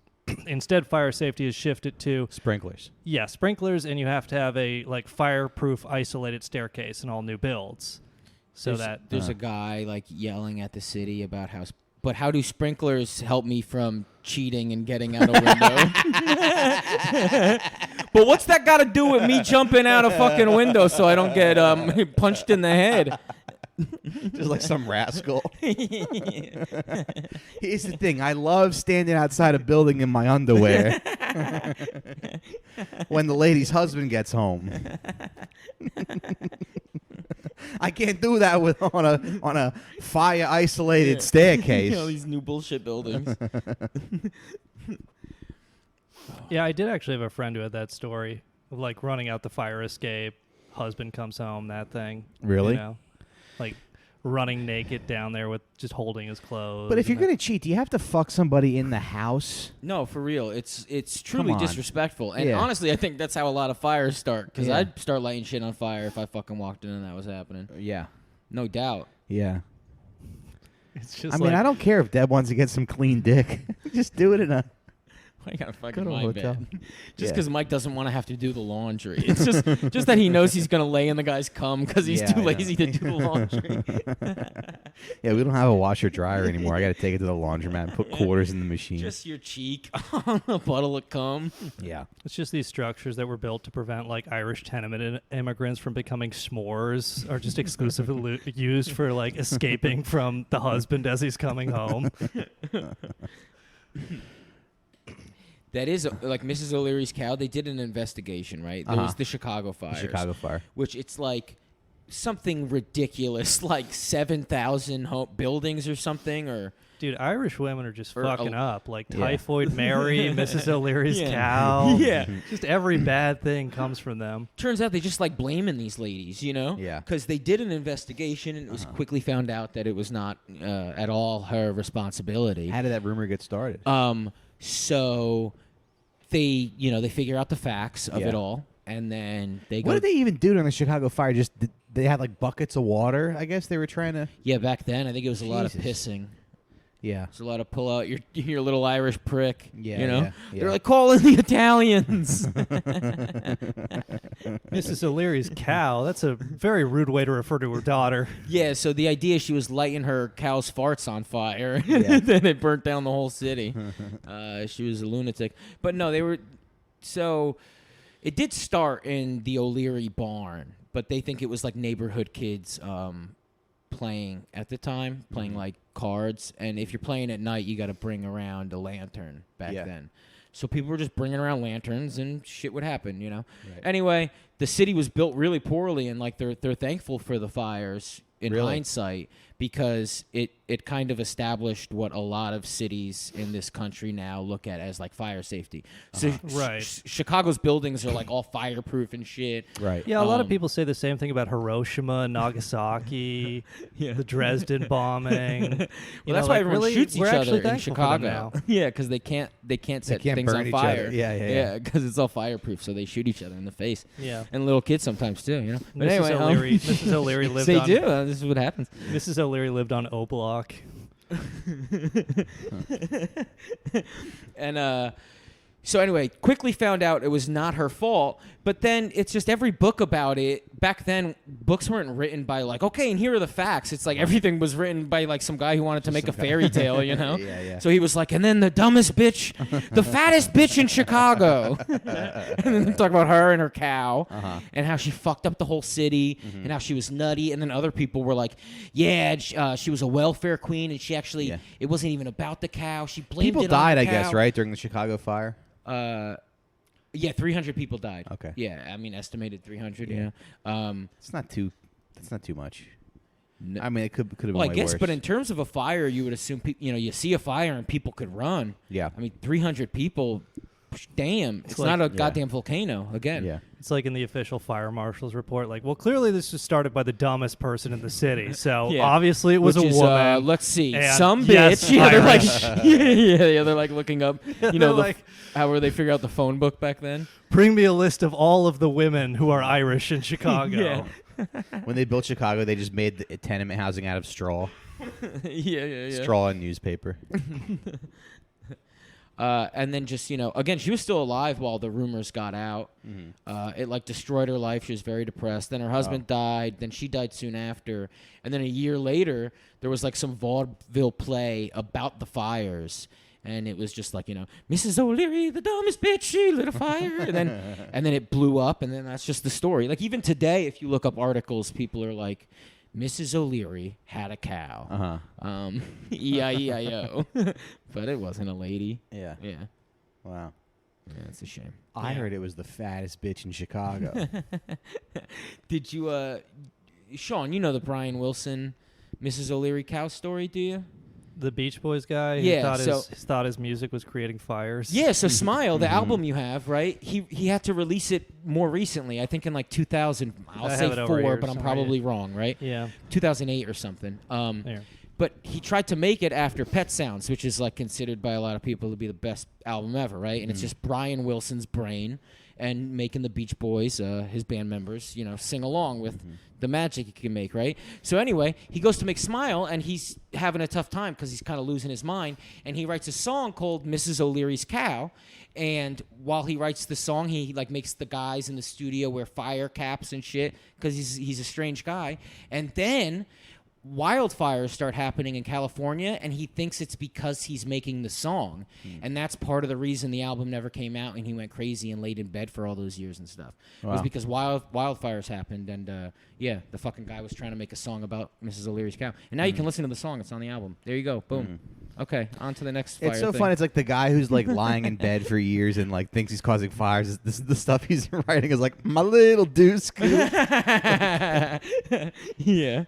instead fire safety is shifted to... Sprinklers. Yeah, sprinklers, and you have to have a, like, fireproof isolated staircase in all new builds. So there's a guy like yelling at the city about how do sprinklers help me from cheating and getting out a window? But what's that got to do with me jumping out a fucking window so I don't get punched in the head? Just like some rascal. Here's the thing. I love standing outside a building in my underwear when the lady's husband gets home. I can't do that on a fire isolated staircase. These new bullshit buildings. Yeah, I did actually have a friend who had that story of like running out the fire escape. Husband comes home, that thing. Really? You know, like running naked down there with just holding his clothes. But if you're going to cheat, do you have to fuck somebody in the house? No, for real. It's truly disrespectful. And honestly, I think that's how a lot of fires start. Because I'd start lighting shit on fire if I fucking walked in and that was happening. Yeah. No doubt. Yeah. It's just I mean, I don't care if Deb wants to get some clean dick. Just do it in a... I gotta fucking Go to a my hotel. bed. Just because Mike doesn't want to have to do the laundry. It's just that he knows he's gonna lay in the guy's cum because he's too lazy to do the laundry. Yeah, we don't have a washer dryer anymore. I got to take it to the laundromat and put quarters in the machine. Just your cheek on a puddle of cum. Yeah. It's just these structures that were built to prevent like Irish tenement immigrants from becoming s'mores are just exclusively used for like escaping from the husband as he's coming home. That is, like Mrs. O'Leary's cow, they did an investigation, right? There was the Chicago fires. Chicago fire. Which it's like something ridiculous, like 7,000 buildings or something, or... Dude, Irish women are just Or fucking a- up. Like Typhoid Mary, Mrs. O'Leary's Yeah. cow. Yeah. Just every bad thing comes from them. Turns out they just like blaming these ladies, you know? Yeah. Because they did an investigation and it was quickly found out that it was not at all her responsibility. How did that rumor get started? So they figure out the facts of Yeah. it all, and then they go. What did they even do during the Chicago fire? Just they had like buckets of water. I guess they were trying to. Yeah, back then I think it was a lot of Jesus. pissing. Yeah. It's a lot of pull out your little Irish prick. Yeah, you know, yeah. They're like calling the Italians. Mrs. O'Leary's cow. That's a very rude way to refer to her daughter. Yeah, so the idea she was lighting her cow's farts on fire, Yeah. and then it burnt down the whole city. She was a lunatic. But no, they were... So it did start in the O'Leary barn, but they think it was like neighborhood kids playing at the time, playing like cards. And if you're playing at night, you got to bring around a lantern back then. So people were just bringing around lanterns and shit would happen, you know? Right. Anyway, the city was built really poorly, and like they're thankful for the fires in hindsight, because it kind of established what a lot of cities in this country now look at as like fire safety. So Right. Chicago's buildings are like all fireproof and shit. Right. Yeah, a lot of people say the same thing about Hiroshima, Nagasaki, the Dresden bombing. Well, that's why everyone shoots each we're other actually in thankful for them Chicago. now. Yeah, because they can't set can't things burn on each fire. other. Yeah. because it's all fireproof, so they shoot each other in the face. Yeah. And little kids sometimes too, you know. But Mrs. anyway, O'Leary, Mrs. O'Leary lived they on. do. This is what happens. Mrs. O'Leary lived on O Block. And so anyway, quickly found out it was not her fault. But then it's just every book about it. Back then, books weren't written by like, okay, and here are the facts. It's like everything was written by like some guy who wanted to make a fairy tale, you know? Yeah. So he was like, and then the dumbest bitch, the fattest bitch in Chicago. And then they talk about her and her cow and how she fucked up the whole city and how she was nutty. And then other people were like, yeah, she was a welfare queen, and she actually, it wasn't even about the cow. She blamed People it died, on I the guess, cow. right, during the Chicago fire. Yeah, 300 people died. Okay. Yeah, I mean estimated 300. Yeah. Yeah. It's not too. That's not too much. No, I mean, it could have been well, I way guess, worse. but in terms of a fire, you would assume you see a fire and people could run. Yeah. I mean, 300 people. Damn, it's like- not a Yeah. goddamn volcano again. Yeah. It's like in the official fire marshal's report, like, well, clearly this was started by the dumbest person in the city. So Yeah. obviously it was Which a is, woman. let's see, and some yes, bitch. Yeah, they're like, Irish. yeah, they're like looking up. You know, They're like- how were they figure out the phone book back then? Bring me a list of all of the women who are Irish in Chicago. When they built Chicago, they just made the tenement housing out of straw. yeah. Straw and newspaper. And then just, again, she was still alive while the rumors got out. It like destroyed her life. She was very depressed. Then her husband died. Then she died soon after. And then a year later, there was like some vaudeville play about the fires. And it was just like, Mrs. O'Leary, the dumbest bitch, she lit a fire. and then it blew up. And then that's just the story. Like even today, if you look up articles, people are like, Mrs. O'Leary had a cow. E-I-E-I-O. But it wasn't a lady. Yeah. Yeah. Wow. Yeah, that's a shame. I heard it was the fattest bitch in Chicago. Did you, Sean, you know the Brian Wilson, Mrs. O'Leary cow story, do you? The Beach Boys guy. Yeah, Thought his music was creating fires. Yeah. So Smile, the album you have, right? He had to release it more recently. I think in like 2000. I'll say 4, but I'm probably wrong, right? Yeah. 2008 or something. Yeah. But he tried to make it after Pet Sounds, which is like considered by a lot of people to be the best album ever, right? And it's just Brian Wilson's brain and making the Beach Boys, his band members, sing along with the magic he can make, right? So anyway, he goes to make Smile, and he's having a tough time because he's kind of losing his mind. And he writes a song called Mrs. O'Leary's Cow. And while he writes the song, he like makes the guys in the studio wear fire caps and shit because he's a strange guy. And then wildfires start happening in California, and he thinks it's because he's making the song. And that's part of the reason the album never came out, and he went crazy and laid in bed for all those years and stuff. Wow. It was because wildfires happened, and the fucking guy was trying to make a song about Mrs. O'Leary's cow. And now you can listen to the song. It's on the album. There you go. Boom. Okay, on to the next fire It's so thing. fun. It's like the guy who's like lying in bed for years and like thinks he's causing fires. This is the stuff he's writing is like, my little deuce. Yeah.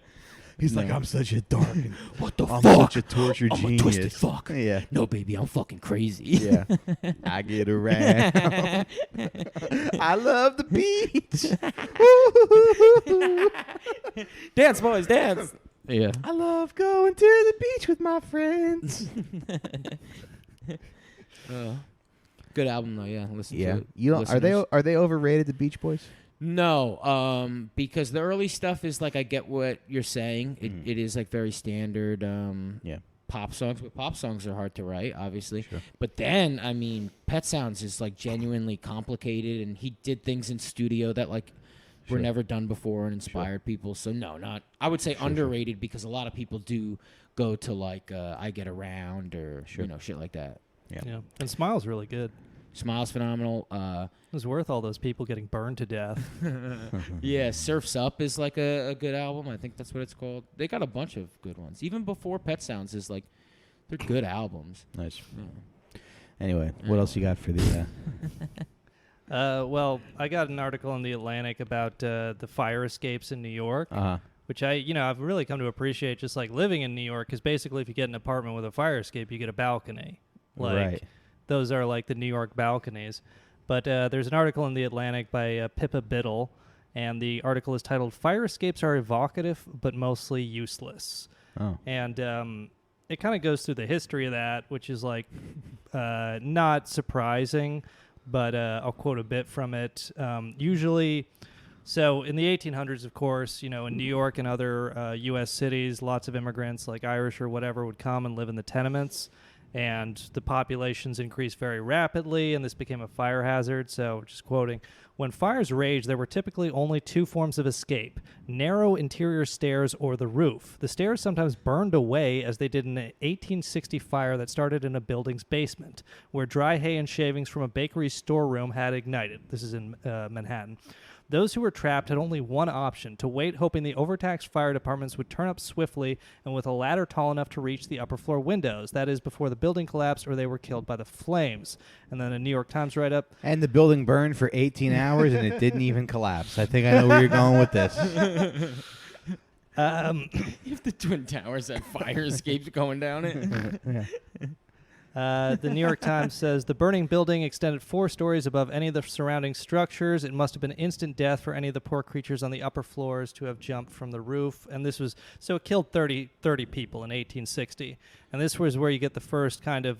He's like, I'm such a dark and what the I'm fuck? such a tortured I'm genius. a twisted fuck. Yeah. No, baby, I'm fucking crazy. Yeah. I get around. I love the beach. Dance, boys, dance. Yeah. I love going to the beach with my friends. Good album though, yeah. Listen to it. You don't, are they overrated, the Beach Boys? No, because the early stuff is like I get what you're saying. It is like very standard pop songs, but pop songs are hard to write, obviously. Sure. But then, I mean, Pet Sounds is like genuinely complicated, and he did things in studio that like were never done before and inspired people. So no, not I would say underrated because a lot of people do go to like I Get Around or shit like that. Yeah. And Smile's really good. Smile's phenomenal. It was worth all those people getting burned to death. Yeah, Surf's Up is like a good album. I think that's what it's called. They got a bunch of good ones. Even before Pet Sounds is like, they're good albums. Nice. Yeah. Anyway, what else you got for the... Well, I got an article in The Atlantic about the fire escapes in New York, which I've really come to appreciate just like living in New York, because basically if you get an apartment with a fire escape, you get a balcony. Right. Those are like the New York balconies. But there's an article in The Atlantic by Pippa Biddle, and the article is titled, "Fire Escapes Are Evocative but Mostly Useless." Oh. And it kind of goes through the history of that, which is like not surprising, but I'll quote a bit from it. Usually... So in the 1800s, of course, in New York and other U.S. cities, lots of immigrants, like Irish or whatever, would come and live in the tenements. And the populations increased very rapidly, and this became a fire hazard. So, just quoting, "When fires raged, there were typically only two forms of escape, narrow interior stairs or the roof. The stairs sometimes burned away, as they did in an 1860 fire that started in a building's basement, where dry hay and shavings from a bakery's storeroom had ignited." This is in Manhattan. "Those who were trapped had only one option, to wait, hoping the overtaxed fire departments would turn up swiftly and with a ladder tall enough to reach the upper floor windows. That is, before the building collapsed or they were killed by the flames." And then a New York Times write-up. And the building burned for 18 hours and it didn't even collapse. I think I know where you're going with this. If the Twin Towers had fire escapes going down it. Yeah. The New York Times says, "The burning building extended 4 stories above any of the surrounding structures. It must have been instant death for any of the poor creatures on the upper floors to have jumped from the roof." And this was, so it killed 30 people in 1860. And this was where you get the first kind of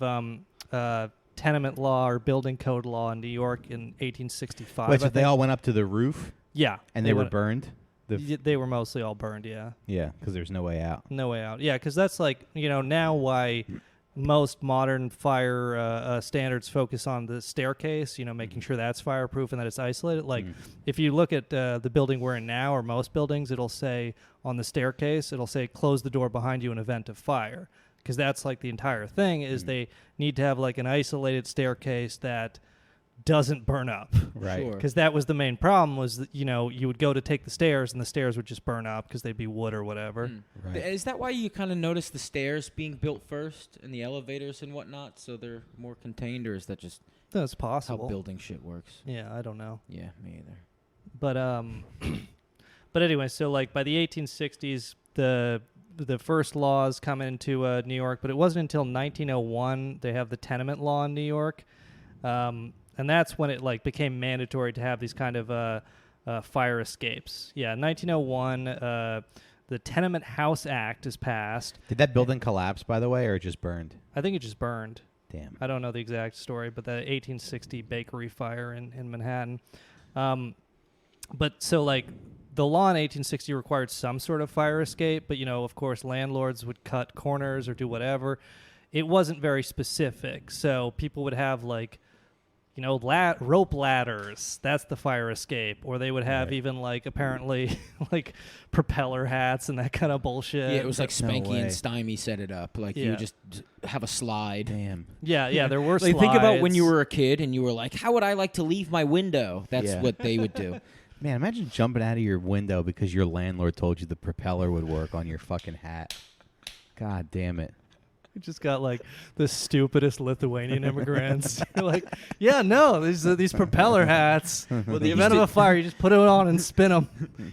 tenement law or building code law in New York in 1865. Wait, so they all went up to the roof? Yeah. And they were burned? They were mostly all burned, yeah. Yeah, because there's no way out. No way out. Yeah, because that's like, now why... most modern fire standards focus on the staircase, making sure that's fireproof and that it's isolated. Like, if you look at the building we're in now, or most buildings, it'll say on the staircase, it'll say, "Close the door behind you in event of fire." Because that's like the entire thing is they need to have like an isolated staircase that doesn't burn up. Right. Sure. Because that was the main problem was that, you would go to take the stairs and the stairs would just burn up because they'd be wood or whatever. Right. Is that why you kind of notice the stairs being built first and the elevators and whatnot, so they're more contained, or is that just That's how possible. building shit works? Yeah, I don't know. Yeah, me either. But but anyway, so like by the 1860s, the first laws come into New York, but it wasn't until 1901 they have the tenement law in New York, and that's when it like became mandatory to have these kind of fire escapes. Yeah, 1901, the Tenement House Act is passed. Did that building collapse, by the way, or it just burned? I think it just burned. Damn. I don't know the exact story, but the 1860 bakery fire in Manhattan. But so like the law in 1860 required some sort of fire escape, but of course landlords would cut corners or do whatever. It wasn't very specific, so people would have like rope ladders. That's the fire escape. Or they would have even like apparently like propeller hats and that kind of bullshit. Yeah, it was like No Spanky way. and Stymie set it up. Like you just have a slide. Damn. Yeah, there were Like slides. think about when you were a kid and you were like, how would I like to leave my window? That's Yeah. what they would do. Man, imagine jumping out of your window because your landlord told you the propeller would work on your fucking hat. God damn it. We just got like the stupidest Lithuanian immigrants. You're like, yeah, no, these propeller hats. Well, The event of a fire, you just put it on and spin them.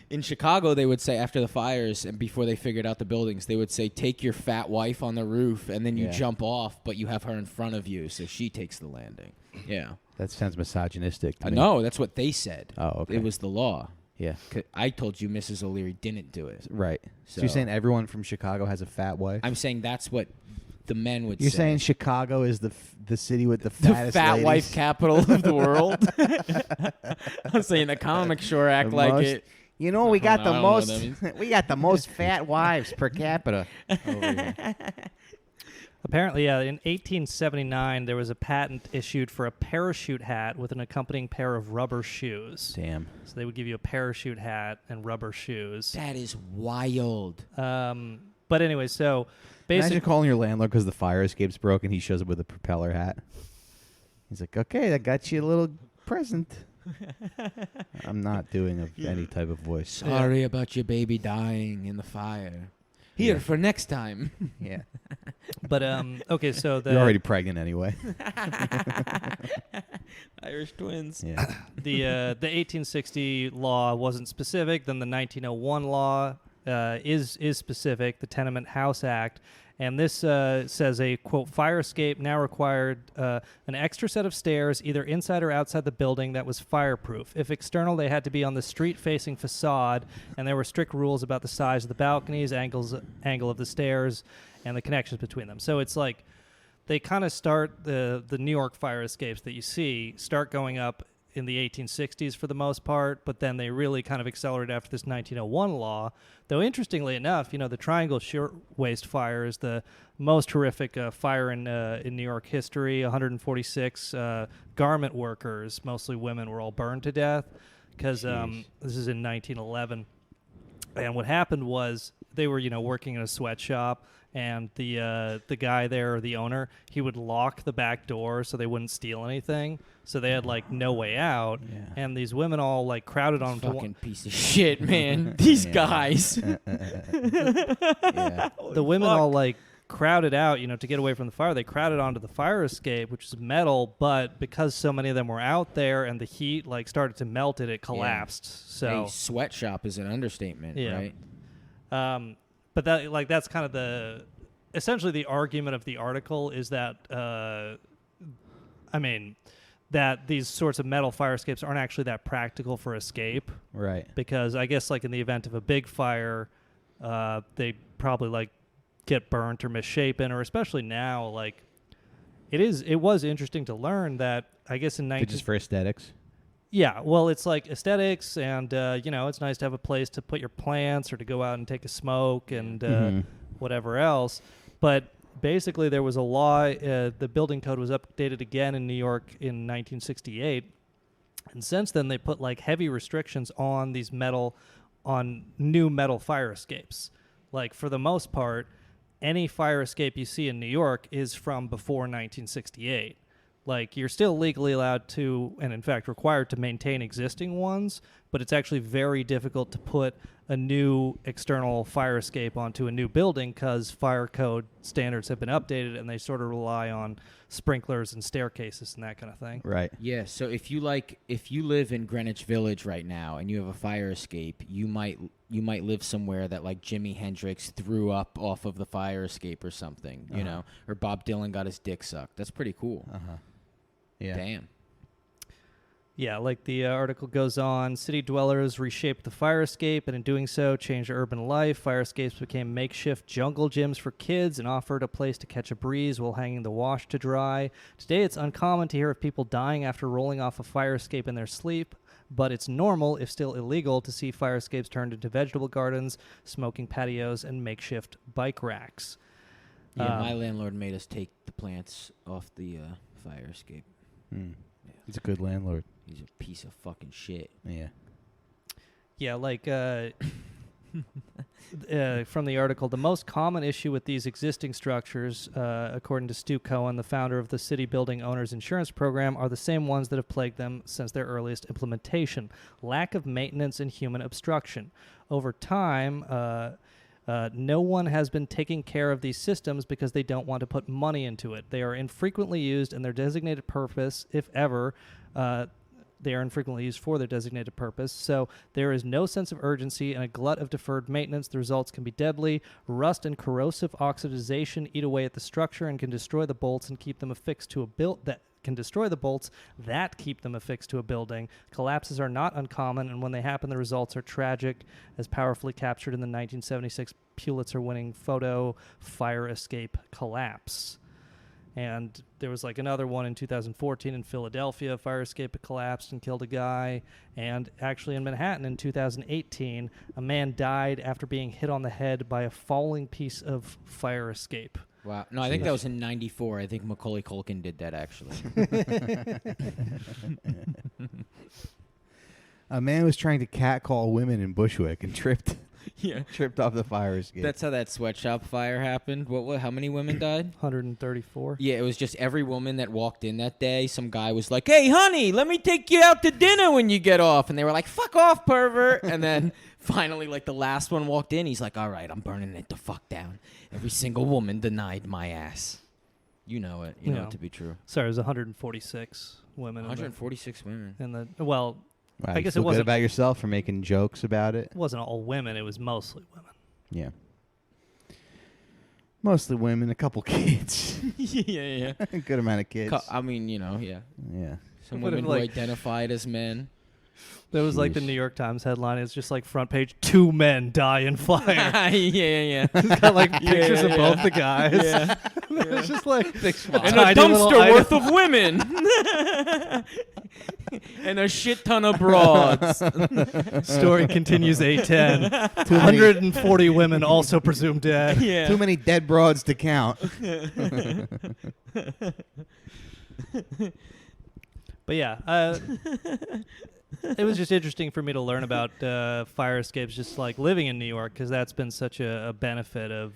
In Chicago, they would say after the fires and before they figured out the buildings, they would say, take your fat wife on the roof and then you Yeah. jump off, but you have her in front of you, so she takes the landing. Yeah. That sounds misogynistic to me. No, that's what they said. Oh, okay. It was the law. Yeah. I told you Mrs. O'Leary didn't do it. Right. So So you're saying everyone from Chicago has a fat wife? I'm saying that's what the men would You're say. saying Chicago is the city with the the fattest fat ladies? wife capital of the world. I'm saying the comics sure act The like most- it. You know, we got I the don't know what most. that We got the most fat wives per capita over here. Apparently, in 1879, there was a patent issued for a parachute hat with an accompanying pair of rubber shoes. Damn. So they would give you a parachute hat and rubber shoes. That is wild. But anyway, so Imagine basically, calling your landlord because the fire escape's broken. He shows up with a propeller hat. He's like, "Okay, I got you a little present." I'm not doing any type of voice. Sorry about your baby dying in the fire. Here Yeah. for next time. Yeah. but okay, so the You're already pregnant anyway. Irish twins. Yeah. the 1860 law wasn't specific. Then the 1901 law is specific, the Tenement House Act. And this says a, quote, fire escape now required an extra set of stairs either inside or outside the building that was fireproof. If external, they had to be on the street-facing facade, and there were strict rules about the size of the balconies, angle of the stairs, and the connections between them. So it's like they kind of start the New York fire escapes that you see start going up in the 1860s for the most part, but then they really kind of accelerate after this 1901 law. Though interestingly enough, the Triangle Shirtwaist Fire is the most horrific fire in New York history. 146 garment workers, mostly women, were all burned to death because this is in 1911. And what happened was they were, working in a sweatshop, and the guy there, the owner, he would lock the back door so they wouldn't steal anything. So they had like no way out, Yeah. and these women all like crowded onto Fucking piece of shit, man. These Yeah. guys. Yeah. the women all like crowded out, to get away from the fire. They crowded onto the fire escape, which is metal, but because so many of them were out there and the heat like started to melt it, it collapsed. So Hey, sweatshop is an understatement, Yeah. right? but that's kind of essentially the argument of the article is that that these sorts of metal fire escapes aren't actually that practical for escape, Right. because I guess like in the event of a big fire, they probably like get burnt or misshapen, or especially now, like it was interesting to learn that I guess in Just for aesthetics. Yeah, well, it's like aesthetics, and it's nice to have a place to put your plants or to go out and take a smoke and whatever else. But basically, there was a law. The building code was updated again in New York in 1968, and since then they put like heavy restrictions on these new metal fire escapes. Like for the most part, any fire escape you see in New York is from before 1968. like you're still legally allowed to, and in fact required to maintain existing ones, but it's actually very difficult to put a new external fire escape onto a new building because fire code standards have been updated and they sort of rely on sprinklers and staircases and that kind of thing. Right. Yeah, so if you live in Greenwich Village right now and you have a fire escape, you might live somewhere that like Jimi Hendrix threw up off of the fire escape or something, you know, or Bob Dylan got his dick sucked. That's pretty cool. Yeah. Damn. Yeah, like the article goes on, city dwellers reshaped the fire escape, and in doing so, changed urban life. Fire escapes became makeshift jungle gyms for kids and offered a place to catch a breeze while hanging the wash to dry. Today, it's uncommon to hear of people dying after rolling off a fire escape in their sleep, but it's normal, if still illegal, to see fire escapes turned into vegetable gardens, smoking patios, and makeshift bike racks. Yeah, my landlord made us take the plants off the fire escape. Yeah. He's a good landlord. He's a piece of fucking shit. Yeah. Yeah, like from the article, the most common issue with these existing structures, according to Stu Cohen, the founder of the City Building Owners Insurance Program, are the same ones that have plagued them since their earliest implementation: lack of maintenance and human obstruction. Over time, no one has been taking care of these systems because they don't want to put money into it. They are infrequently used, and their designated purpose, if ever, they are infrequently used for their designated purpose. So there is no sense of urgency and a glut of deferred maintenance. The results can be deadly. Rust and corrosive oxidization eat away at the structure and can destroy the bolts and keep them affixed to a building. Collapses are not uncommon, and when they happen, the results are tragic, as powerfully captured in the 1976 Pulitzer-winning photo Fire Escape Collapse. And there was like another one in 2014 in Philadelphia. Fire escape collapsed and killed a guy. And actually in Manhattan in 2018, a man died after being hit on the head by a falling piece of fire escape. Wow. No, I think that was in 94. I think Macaulay Culkin did that, actually. A man was trying to catcall women in Bushwick and tripped off the fire escape. That's how that sweatshop fire happened. How many women died? 134. Yeah, it was just every woman that walked in that day. Some guy was like, "Hey, honey, let me take you out to dinner when you get off." And they were like, "Fuck off, pervert." And then finally, like, the last one walked in. He's like, "All right, I'm burning it the fuck down." Every single woman denied my ass. You know it. You know it to be true. Sorry, it was 146 women. 146 women. Wow, I guess you it feel wasn't good about yourself for making jokes about it. It wasn't all women. It was mostly women. Yeah. Mostly women, a couple kids. yeah. A good amount of kids. I mean, yeah. Yeah. Some women who identified as men. That was like the New York Times headline. It's just like front page, 2 men die in fire. yeah. It's got like pictures of both the guys. Yeah. It's just like and a dumpster worth of women. And a shit ton of broads. Story continues 8:10. 240 women also presumed dead. Yeah. Too many dead broads to count. But yeah, it was just interesting for me to learn about fire escapes, just like living in New York, because that's been such a benefit of,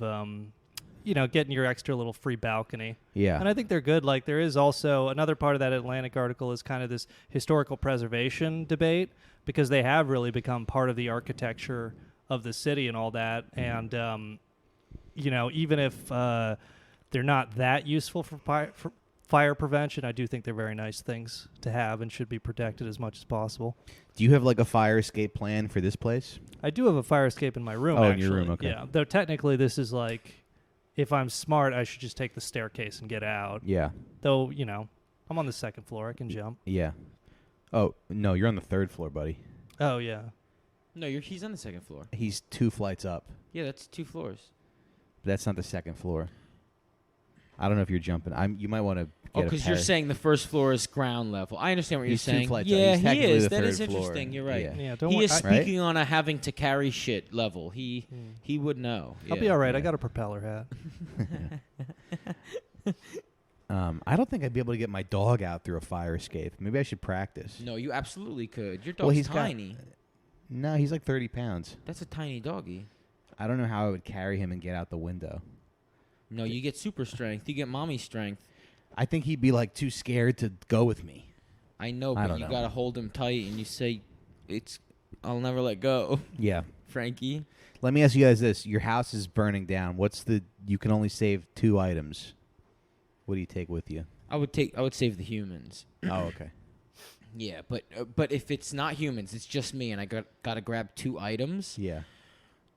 getting your extra little free balcony. Yeah. And I think they're good. Like, there is also another part of that Atlantic article is kind of this historical preservation debate, because they have really become part of the architecture of the city and all that. And, even if they're not that useful for fire prevention, I do think they're very nice things to have and should be protected as much as possible. Do you have like a fire escape plan for this place? I do have a fire escape in my room, actually. actually. In your room, okay. Yeah, though technically this is like, if I'm smart, I should just take the staircase and get out. Yeah. Though, I'm on the second floor. I can jump. Yeah. Oh, no, you're on the 3rd floor, buddy. Oh, yeah. No, he's on the 2nd floor. He's 2 flights up. Yeah, that's 2 floors. That's not the 2nd floor. I don't know if you're jumping. You might want to get because you're saying the 1st floor is ground level. I understand what you're saying. 2 flights yeah, up. He's he is. The that 3rd is floor. interesting. You're right. Yeah, don't he worry. is speaking on a having to carry shit level. He would know. I'll be all right. I got a propeller hat. I don't think I'd be able to get my dog out through a fire escape. Maybe I should practice. No, you absolutely could. Your dog's tiny. No, he's like 30 pounds. That's a tiny doggy. I don't know how I would carry him and get out the window. No, you get super strength. You get mommy strength. I think he'd be like too scared to go with me. I know, I but don't you know. gotta hold him tight, and you say, I'll never let go, Yeah. Frankie. Let me ask you guys this: your house is burning down. You can only save 2 items. What do you take with you? I would save the humans. Oh, okay. Yeah, but if it's not humans, it's just me, and I gotta grab 2 items. Yeah.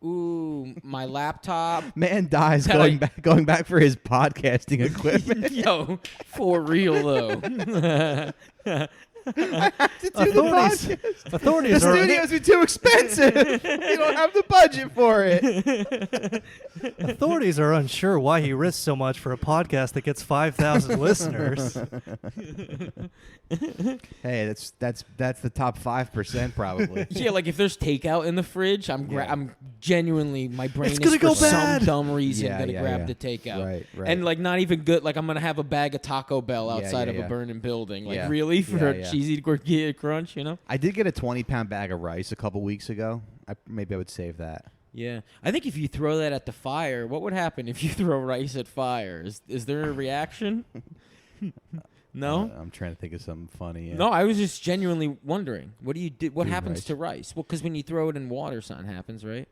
Ooh, my laptop. Man dies going back for his podcasting equipment. Yo, for real though. I have to do the podcast. Authorities The studios are too expensive. You don't have the budget for it. Authorities are unsure why he risks so much for a podcast that gets 5,000 listeners. Hey, that's the top 5% probably. Yeah, like if there's takeout in the fridge, I'm genuinely, my brain It's is gonna for go some bad. dumb reason Yeah, gonna yeah, grab yeah. the takeout. Right. And like not even good. Like I'm gonna have a bag of Taco Bell Yeah, outside yeah, of yeah. a burning building. Like Yeah. really for Yeah, yeah. a cheesy tortilla crunch, you know? I did get a 20-pound bag of rice a couple weeks ago. Maybe I would save that. Yeah, I think if you throw that at the fire, what would happen if you throw rice at fire? Is there a reaction? No. I'm trying to think of something funny. Yeah. No, I was just genuinely wondering. What do you do? What Do happens rice. to rice? Well, because when you throw it in water, something happens, right?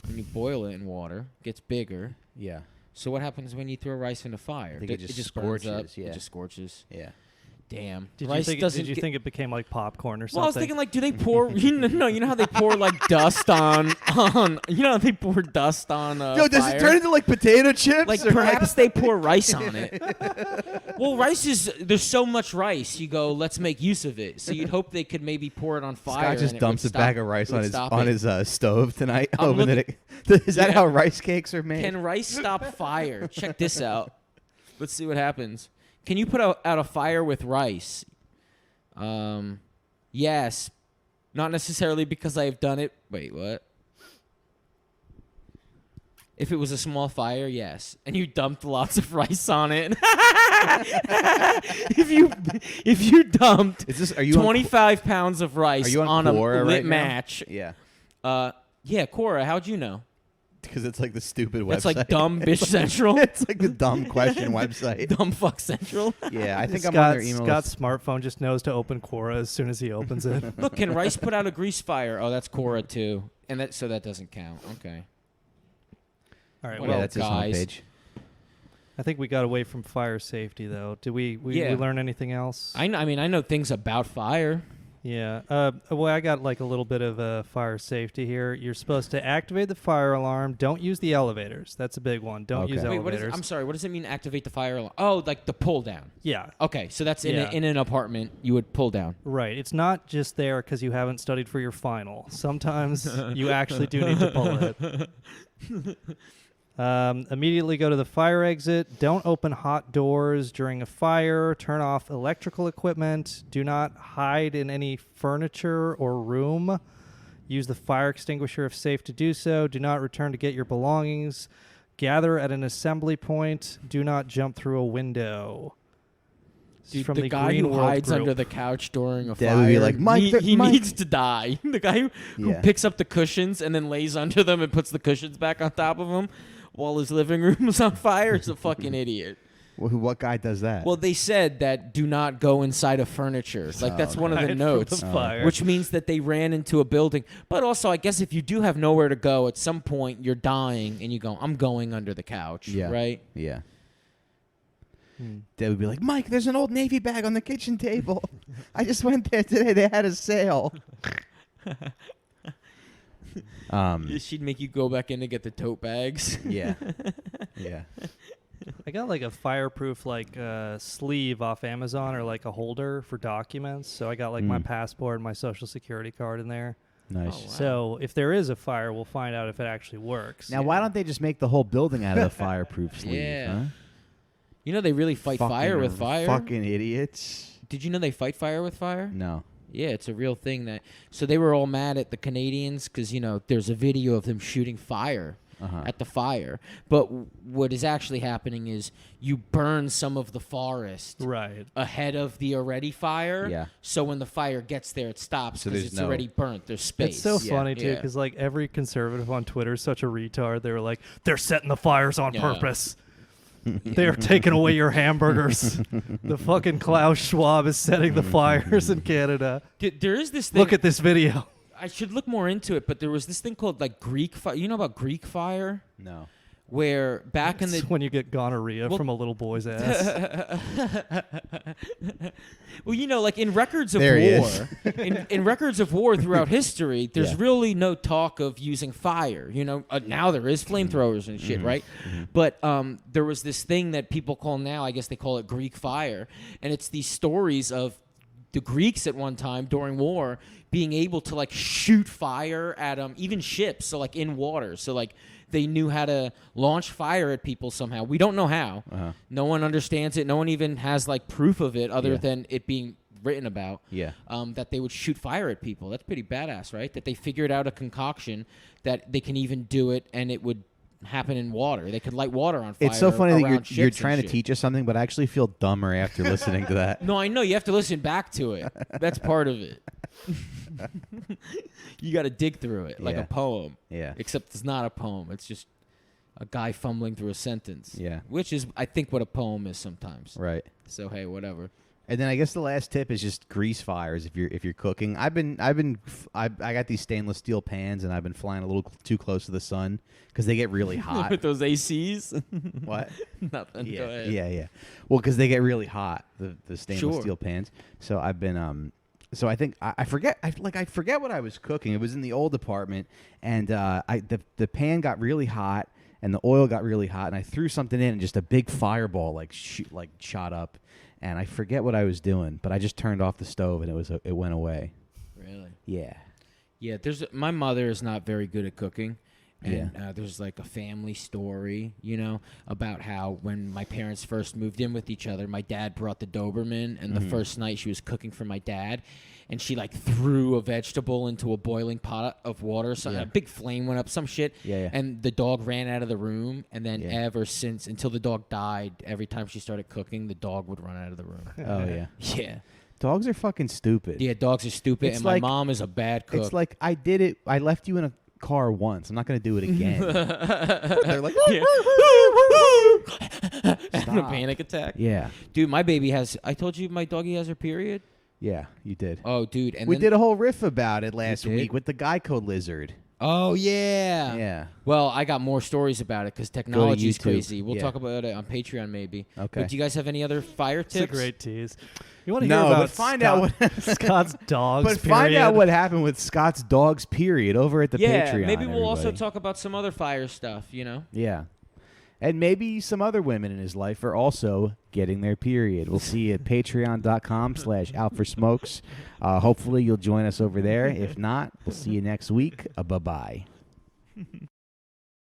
When you boil it in water, it gets bigger. Yeah. So what happens when you throw rice in a fire? I think it just burns scorches, up. yeah. It just scorches. Yeah. Damn. Did rice you doesn't think, get- it became like popcorn or something? Well, I was thinking, like, do they pour? You know how they pour like dust on. You know how they pour dust on. Yo, does fire? it turn into like potato chips? Like or perhaps they pour rice on it. Well, there's so much rice. You go, let's make use of it. So you'd hope they could maybe pour it on fire. Scott just and dumps it a would bag stop- of rice it would on his stop on it. his stove tonight. I'm Is that Yeah. how rice cakes are made? Can rice stop fire? Check this out. Let's see what happens. Can you put out a fire with rice? Yes. Not necessarily because I've done it. Wait, what? If it was a small fire, yes. And you dumped lots of rice on it. if you dumped Are you 25 pounds of rice Are you on a Quora lit right now? match. Yeah. Yeah, Cora, how'd you know? Because it's like the stupid website. That's like Dumb Bitch Central. It's like the dumb question website. Dumb Fuck Central. Yeah, I think I'm on their email Scott's list. smartphone just knows to open Quora as soon as he opens it. Look, can rice put out a grease fire? Oh, that's Cora too. And so that doesn't count. Okay. All right. Well, Yeah, Well, that's his guys. homepage. I think we got away from fire safety though. Did we Yeah. learn anything else? I know things about fire. Yeah. Well, I got like a little bit of fire safety here. You're supposed to activate the fire alarm. Don't use the elevators. That's a big one. Don't use Okay. Wait, elevators. I'm sorry. What does it mean? Activate the fire alarm? Oh, like the pull down. Yeah. Okay, so that's in Yeah. in an apartment. You would pull down. Right. It's not just there because you haven't studied for your final. Sometimes you actually do need to pull it. Immediately go to the fire exit. Don't open hot doors during a fire. Turn off electrical equipment. Do not hide in any furniture or room. Use the fire extinguisher if safe to do so. Do not return to get your belongings. Gather at an assembly point. Do not jump through a window. This is Dude, from the the guy Green who World hides group. under the couch during a Dad fire, would be like, "Mike, he Mike." needs to die. The guy who Yeah. picks up the cushions and then lays under them and puts the cushions back on top of him while his living room is on fire is a fucking idiot. What guy does that? Well, they said that do not go inside of furniture. Like, that's one of the Hide from notes. the fire. Which means that they ran into a building. But also, I guess if you do have nowhere to go, at some point you're dying and you go, I'm going under the couch, Yeah. right? Yeah. Dad would be like, Mike, there's an old Navy bag on the kitchen table. I just went there today. They had a sale. She'd make you go back in to get the tote bags. Yeah. Yeah. I got like a fireproof like sleeve off Amazon or like a holder for documents. So I got like my passport and my social security card in there. Nice. Oh, wow. So if there is a fire, we'll find out if it actually works. Now, why don't they just make the whole building out of the fireproof sleeve? Yeah. Huh? You know they really fight fire with fire? Fucking idiots. Did you know they fight fire with fire? No. Yeah, it's a real thing. So they were all mad at the Canadians because, there's a video of them shooting fire at the fire. But what is actually happening is you burn some of the forest Right. ahead of the already fire. Yeah. So when the fire gets there, it stops So because there's it's no- already burnt. There's space. It's so Yeah. funny too Yeah. because like every conservative on Twitter is such a retard. They were like, they're setting the fires on Yeah. purpose. They're taking away your hamburgers. The fucking Klaus Schwab is setting the fires in Canada. There is this thing. Look at this video. I should look more into it, but there was this thing called like Greek fire. You know about Greek fire? No. Where back in the... It's when you get gonorrhea from a little boy's ass. Well, you know, like in records of There he war, in records of war throughout history, there's Yeah. really no talk of using fire. You know, now there is flamethrowers and shit, right? But there was this thing that people call now, I guess they call it Greek fire, and it's these stories of the Greeks at one time during war being able to like shoot fire at even ships, so like in water, so like they knew how to launch fire at people somehow. We don't know how. No one understands it. No one even has like proof of it other than it being written about. Yeah. That they would shoot fire at people. That's pretty badass, right? That they figured out a concoction that they can even do it and it would happen in water. They could light water on fire. It's so funny that around you're ships trying and to shit. teach us something, but I actually feel dumber after listening to that. No, I know. You have to listen back to it. That's part of it. You got to dig through it like Yeah. a poem. Yeah. Except it's not a poem. It's just a guy fumbling through a sentence. Yeah. Which is, I think, what a poem is sometimes. Right. So hey, whatever. And then I guess the last tip is just grease fires if you're cooking. I got these stainless steel pans and I've been flying a little too close to the sun because they get really hot. With those ACs. What? Nothing. Yeah, Go ahead. yeah. Well, because they get really hot, the stainless Sure. steel pans. So I've been So I think I forget. I forget what I was cooking. It was in the old apartment, and the pan got really hot, and the oil got really hot, and I threw something in, and just a big fireball shot up, and I forget what I was doing, but I just turned off the stove, and it went away. Really? Yeah. Yeah. My mother is not very good at cooking. And there's like a family story, you know, about how when my parents first moved in with each other, my dad brought the Doberman, and the first night she was cooking for my dad, and she like threw a vegetable into a boiling pot of water, so a big flame went up, some shit, and the dog ran out of the room, and then ever since, until the dog died, every time she started cooking, the dog would run out of the room. Oh yeah. Yeah. Dogs are fucking stupid. Yeah, dogs are stupid, It's and like- my mom is a bad cook. It's like I did it. I left you in a car once. I'm not going to do it again. They're like, having a panic attack. yeah, Dude, my baby has. I told you my doggy has her period. yeah, you did. Oh, dude, and We then, did a whole riff about it last did? week with the Geico lizard. Oh yeah. Yeah. Well, I got more stories about it because technology is YouTube. crazy. We'll Yeah. talk about it on Patreon maybe. Okay. But do you guys have any other fire It's tips? a great tease. You want to No, hear about but find out Scott's dogs? But find period? out what happened with Scott's dogs. Period. Over at the Yeah, Patreon. maybe we'll also everybody. talk about some other fire stuff. You know. Yeah. And maybe some other women in his life are also getting their period. We'll see you at patreon.com/outforsmokes. Hopefully you'll join us over there. If not, we'll see you next week. Bye-bye.